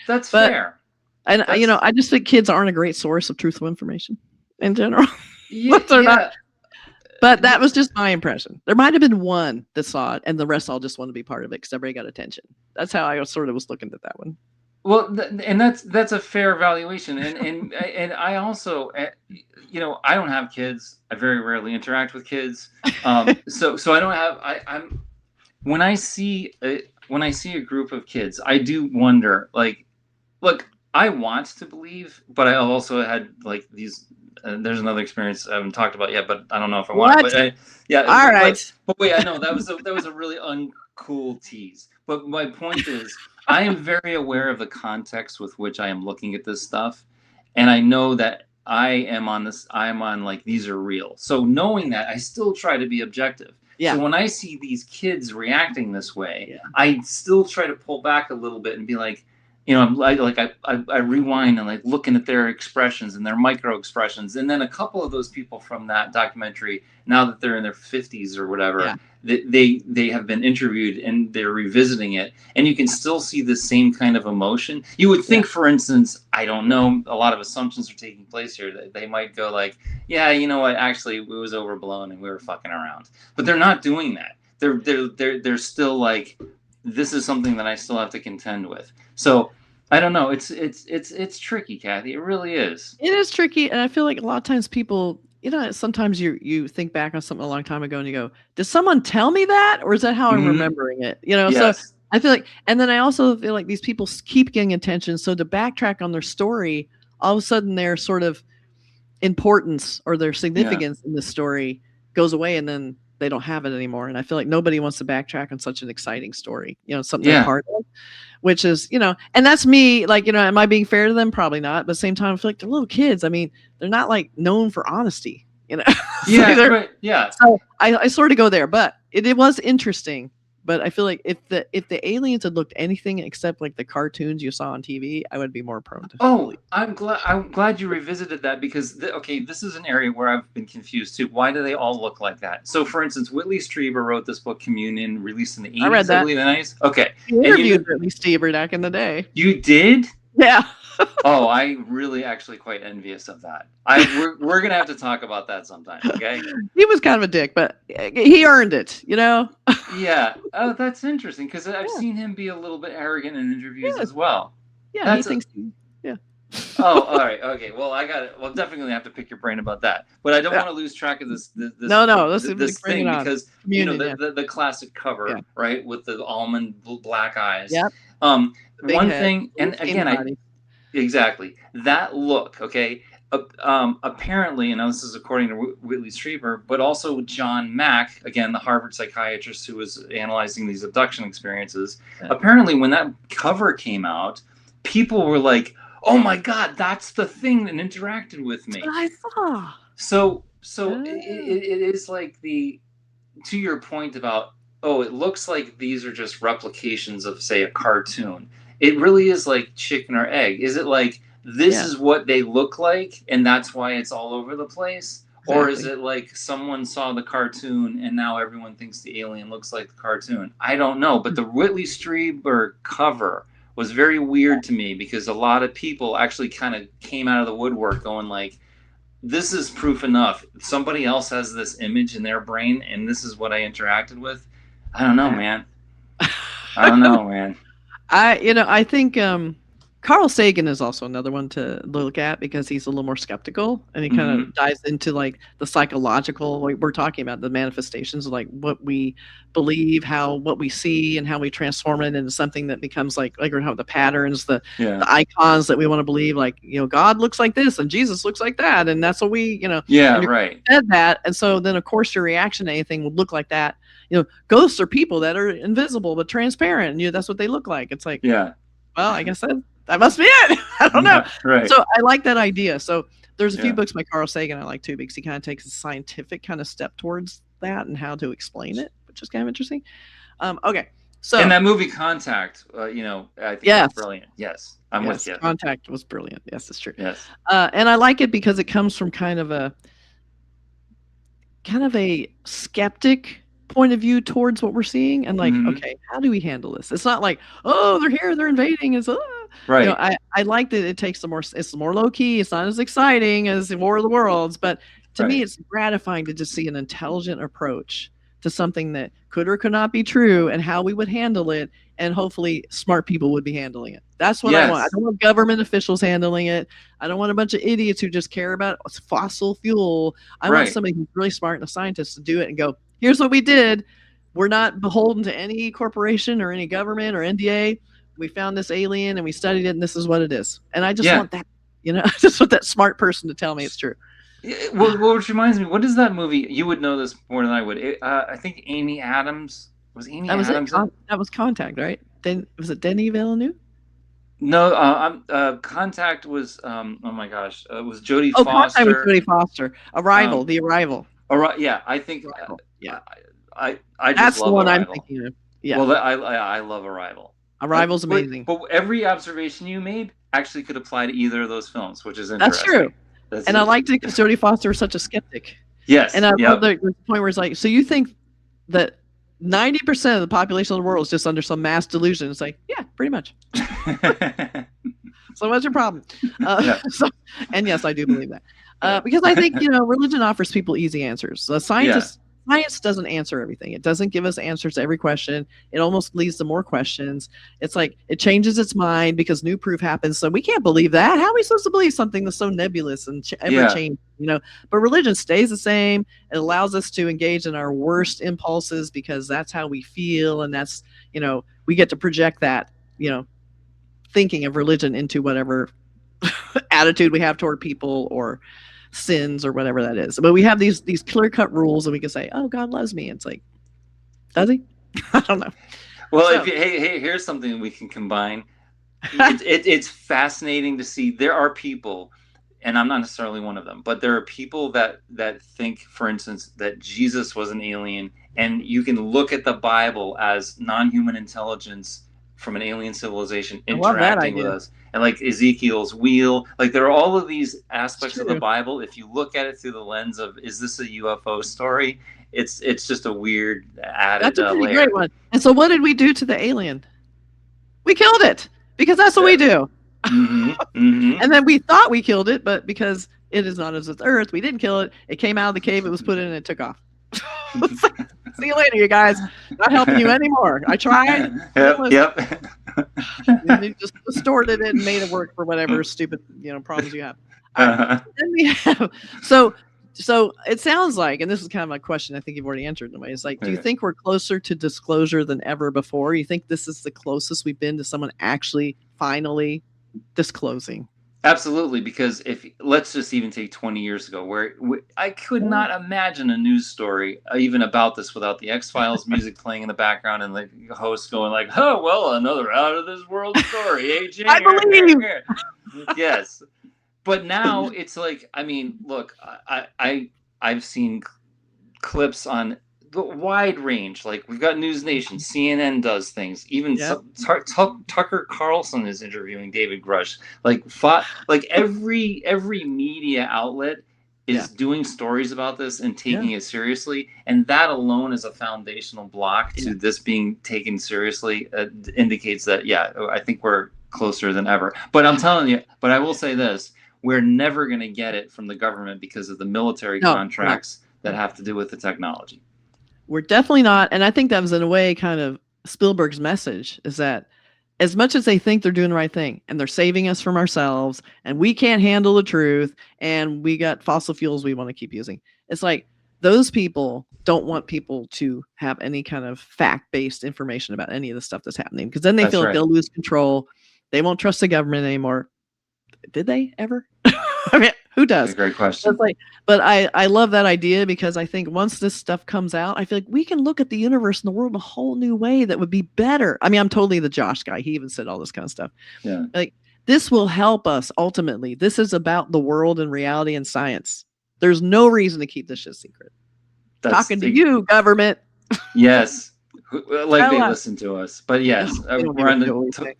That's fair. And I just think kids aren't a great source of truthful information in general. Not. But that was just my impression. There might have been one that saw it, and the rest all just want to be part of it because everybody got attention. That's how I was looking at that one. Well, and that's a fair evaluation, and I also, I don't have kids. I very rarely interact with kids, so I don't have. I'm when I see a group of kids, I do wonder. Like, look, I want to believe, but I also had like these. There's another experience I haven't talked about yet, but I don't know if I want to. But all right. But wait, I know that was a really uncool tease. But my point is, I am very aware of the context with which I am looking at this stuff, and I know that I am on like these are real. So knowing that, I still try to be objective. Yeah. So when I see these kids reacting this way, I still try to pull back a little bit and be like, I rewind and like looking at their expressions and their micro expressions. And then a couple of those people from that documentary, now that they're in their 50s or whatever, they have been interviewed and they're revisiting it. And you can still see the same kind of emotion. You would think, for instance, I don't know, a lot of assumptions are taking place here. That they might go like, yeah, you know what, actually it was overblown and we were fucking around. But they're not doing that. They're still like, this is something that I still have to contend with. So I don't know. It's tricky, Kathy. It really is. It is tricky, and I feel like a lot of times people, sometimes you think back on something a long time ago and you go, "Did someone tell me that, or is that how I'm remembering it?" Yes. So I feel like, and then I also feel like these people keep getting attention. So to backtrack on their story, all of a sudden their sort of importance or their significance in the story goes away, and then they don't have it anymore. And I feel like nobody wants to backtrack on such an exciting story, something they're part of, which is, and that's me, like, am I being fair to them? Probably not. But at the same time, I feel like they're little kids. I mean, they're not like known for honesty, So So I sort of go there, but it was interesting. But I feel like if the aliens had looked anything except like the cartoons you saw on TV, I would be more prone to. Oh, I'm glad you revisited that because this is an area where I've been confused too. Why do they all look like that? So, for instance, Whitley Strieber wrote this book Communion, released in the 80s. I read that. I believe, the 90s. Okay, you interviewed Whitley Strieber back in the day. You did? Yeah. Oh, I really actually quite envious of that. We're gonna have to talk about that sometime, okay? He was kind of a dick, but he earned it, Yeah. Oh, that's interesting because I've seen him be a little bit arrogant in interviews as well. Yeah, he thinks. Oh, all right, okay. Well, We'll definitely have to pick your brain about that. But I don't want to lose track of this thing because the classic cover, right, with the almond black eyes. Yep. One thing, and again, exactly that look. Okay. Apparently, and now this is according to Whitley Strieber, but also John Mack, again, the Harvard psychiatrist who was analyzing these abduction experiences. Yeah. Apparently, when that cover came out, people were like, Oh my God, that's the thing that interacted with That's me. what I saw. So Oh. it is like to your point about, oh, it looks like these are just replications of, say, a cartoon. It really is like chicken or egg. Is it like this Yeah, is what they look like and that's why it's all over the place? Or is exactly. it like someone saw the cartoon and now everyone thinks the alien looks like the cartoon? I don't know. But the Whitley Strieber cover was very weird to me because a lot of people actually kind of came out of the woodwork going like, this is proof enough. Somebody else has this image in their brain, and this is what I interacted with. I don't know, man. I don't know, man. I think Carl Sagan is also another one to look at because he's a little more skeptical and he kind Mm-hmm. of dives into like the psychological, like we're talking about the manifestations of like what we believe, what we see, and how we transform it into something that becomes like how the patterns, Yeah. the icons that we want to believe, like God looks like this and Jesus looks like that, and that's what we Yeah. and you're Right. fed that, and so then of course your reaction to anything would look like that. Ghosts are people that are invisible but transparent, and that's what they look like. It's like, Yeah. well, I guess that must be it. I don't know. Yeah. Right. So I like that idea. So there's a few Yeah. books by Carl Sagan I like too, because he kind of takes a scientific kind of step towards that and how to explain it, which is kind of interesting. Okay, so And that movie Contact, I think yes, it's brilliant. Yes, I'm with you. Contact was brilliant. Yes, it's true. Yes. And I like it because it comes from kind of a skeptic point of view towards what we're seeing, and like, Mhm. okay, how do we handle this? It's not like, oh, they're here, they're invading. It's Right. I like that it takes it's more low key. It's not as exciting as War of the Worlds, but to me, Right. it's gratifying to just see an intelligent approach to something that could or could not be true, and how we would handle it, and hopefully smart people would be handling it. That's what I want. I Yes. don't want government officials handling it. I don't want a bunch of idiots who just care about fossil fuel. I want Right. somebody who's really smart and a scientist to do it and go, here's what we did. We're not beholden to any corporation or any government or NDA. We found this alien and we studied it, and this is what it is. And I just Yeah. want that, I just want that smart person to tell me it's true. Well, which reminds me, what is that movie? You would know this more than I would. I think Amy Adams was Amy That was it. Adams. That was Contact, right? Then was it Denis Villeneuve? No, Contact was. Oh my gosh, it was Jodie Oh, Contact was Foster. Jodie Foster. Arrival, The Arrival. All right, yeah, I think. Arrival. Yeah, I just that's the love one I'm Arrival. thinking of. Yeah, Well, I love Arrival. Arrival's But- amazing. But every observation you made actually could apply to either of those films, which is That's interesting. true. And I liked it because Jodie Foster was such a skeptic. Yes. And I Yep. love the point where it's like, so you think that 90% of the population of the world is just under some mass delusion? It's like, yeah, pretty much. So what's your problem? Yeah. And yes, I do believe that. Because I think, religion offers people easy answers. Science doesn't answer everything. It doesn't give us answers to every question. It almost leads to more questions. It's like it changes its mind because new proof happens. So we can't believe that. How are we supposed to believe something that's so nebulous and ever changing? But religion stays the same. It allows us to engage in our worst impulses because that's how we feel, and that's we get to project that thinking of religion into whatever attitude we have toward people or sins or whatever that is. But we have these clear-cut rules, and we can say, oh, God loves me. It's like, does he? I don't know. Well, hey, here's something we can combine. It's fascinating to see. There are people, and I'm not necessarily one of them, but there are people that think, for instance, that Jesus was an alien, and you can look at the Bible as non-human intelligence from an alien civilization interacting with us. And like Ezekiel's wheel, like there are all of these aspects of the Bible. If you look at it through the lens of, is this a UFO story? It's just a weird added That's a pretty layer. great one. And so what did we do to the alien? We killed it because that's what we do. Mm-hmm, mm-hmm. And then we thought we killed it, but because it is not as its Earth, we didn't kill it. It came out of the cave it was put in and it took off. See you later, you guys. Not helping you anymore. I tried. Yep. You just distorted it and made it work for whatever stupid problems you have. Then we have so it sounds like, and this is kind of my question, I think you've already answered in a way. It's like, do you think we're closer to disclosure than ever before? You think this is the closest we've been to someone actually finally disclosing? Absolutely, because if let's just even take 20 years ago, where I could not imagine a news story even about this without the X-Files music playing in the background and the host going like, "Oh, well, another out of this world story, AJ." I believe. Yes, but now it's like, I mean, look, I've seen clips on the wide range. Like we've got News Nation, CNN does things. Even Tucker Carlson is interviewing David Grush. Like every media outlet is doing stories about this and taking it seriously, and that alone is a foundational block to this being taken seriously. Indicates that I think we're closer than ever. But I'm telling you, but I will say this: we're never going to get it from the government because of the military contracts that have to do with the technology. We're definitely not. And I think that was in a way kind of Spielberg's message, is that as much as they think they're doing the right thing and they're saving us from ourselves and we can't handle the truth and we got fossil fuels we want to keep using, it's like those people don't want people to have any kind of fact-based information about any of the stuff that's happening, because then they feel like they'll lose control. They won't trust the government anymore. Did they ever? I mean, who does? That's a great question. But I love that idea, because I think once this stuff comes out, I feel like we can look at the universe and the world in a whole new way that would be better. I mean, I'm totally the Josh guy. He even said all this kind of stuff. Yeah. Like, this will help us ultimately. This is about the world and reality and science. There's no reason to keep this shit secret. Talking to you, government. Yes. Like they listen to us. But yes, we're on the...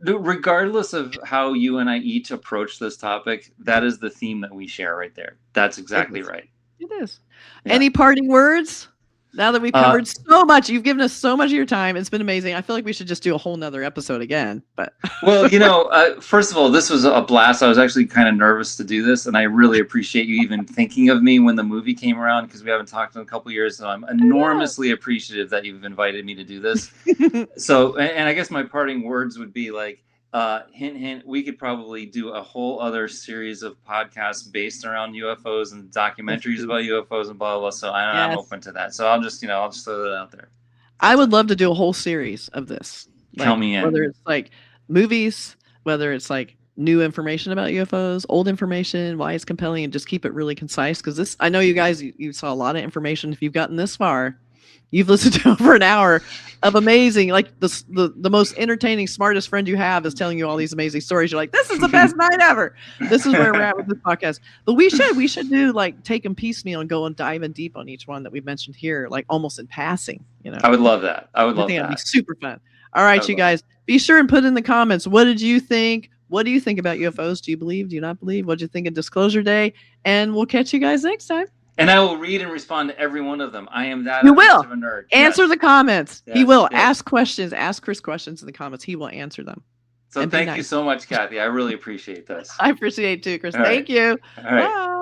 Regardless of how you and I each approach this topic, that is the theme that we share right there. That's exactly right. It is. Yeah. Any parting words? Now that we've covered so much, you've given us so much of your time. It's been amazing. I feel like we should just do a whole nother episode again. But well, first of all, this was a blast. I was actually kind of nervous to do this, and I really appreciate you even thinking of me when the movie came around, because we haven't talked in a couple of years. So I'm enormously appreciative that you've invited me to do this. So, and I guess my parting words would be like, hint, hint, we could probably do a whole other series of podcasts based around UFOs and documentaries about UFOs and blah, blah, blah. So I'm open to that. So I'll just throw that out there. I would love to do a whole series of this. Count me in. Whether it's like movies, whether it's like new information about UFOs, old information, why it's compelling, and just keep it really concise. Because this, I know you guys, you saw a lot of information. If you've gotten this far, you've listened to over an hour of amazing, like the most entertaining, smartest friend you have is telling you all these amazing stories. You're like, this is the best night ever. This is where we're at with this podcast. But we should do like take them piecemeal and go and dive in deep on each one that we've mentioned here, like almost in passing. I would love that. I think that'd be super fun. All right, you guys, be sure and put in the comments. What did you think? What do you think about UFOs? Do you believe? Do you not believe? What did you think of Disclosure Day? And we'll catch you guys next time. And I will read and respond to every one of them. I am that much of a nerd. Answer the comments. Yes. He will ask questions. Ask Chris questions in the comments. He will answer them. So thank you so much, Kathy. I really appreciate this. I appreciate it too, Chris. Thank you. All right. Bye.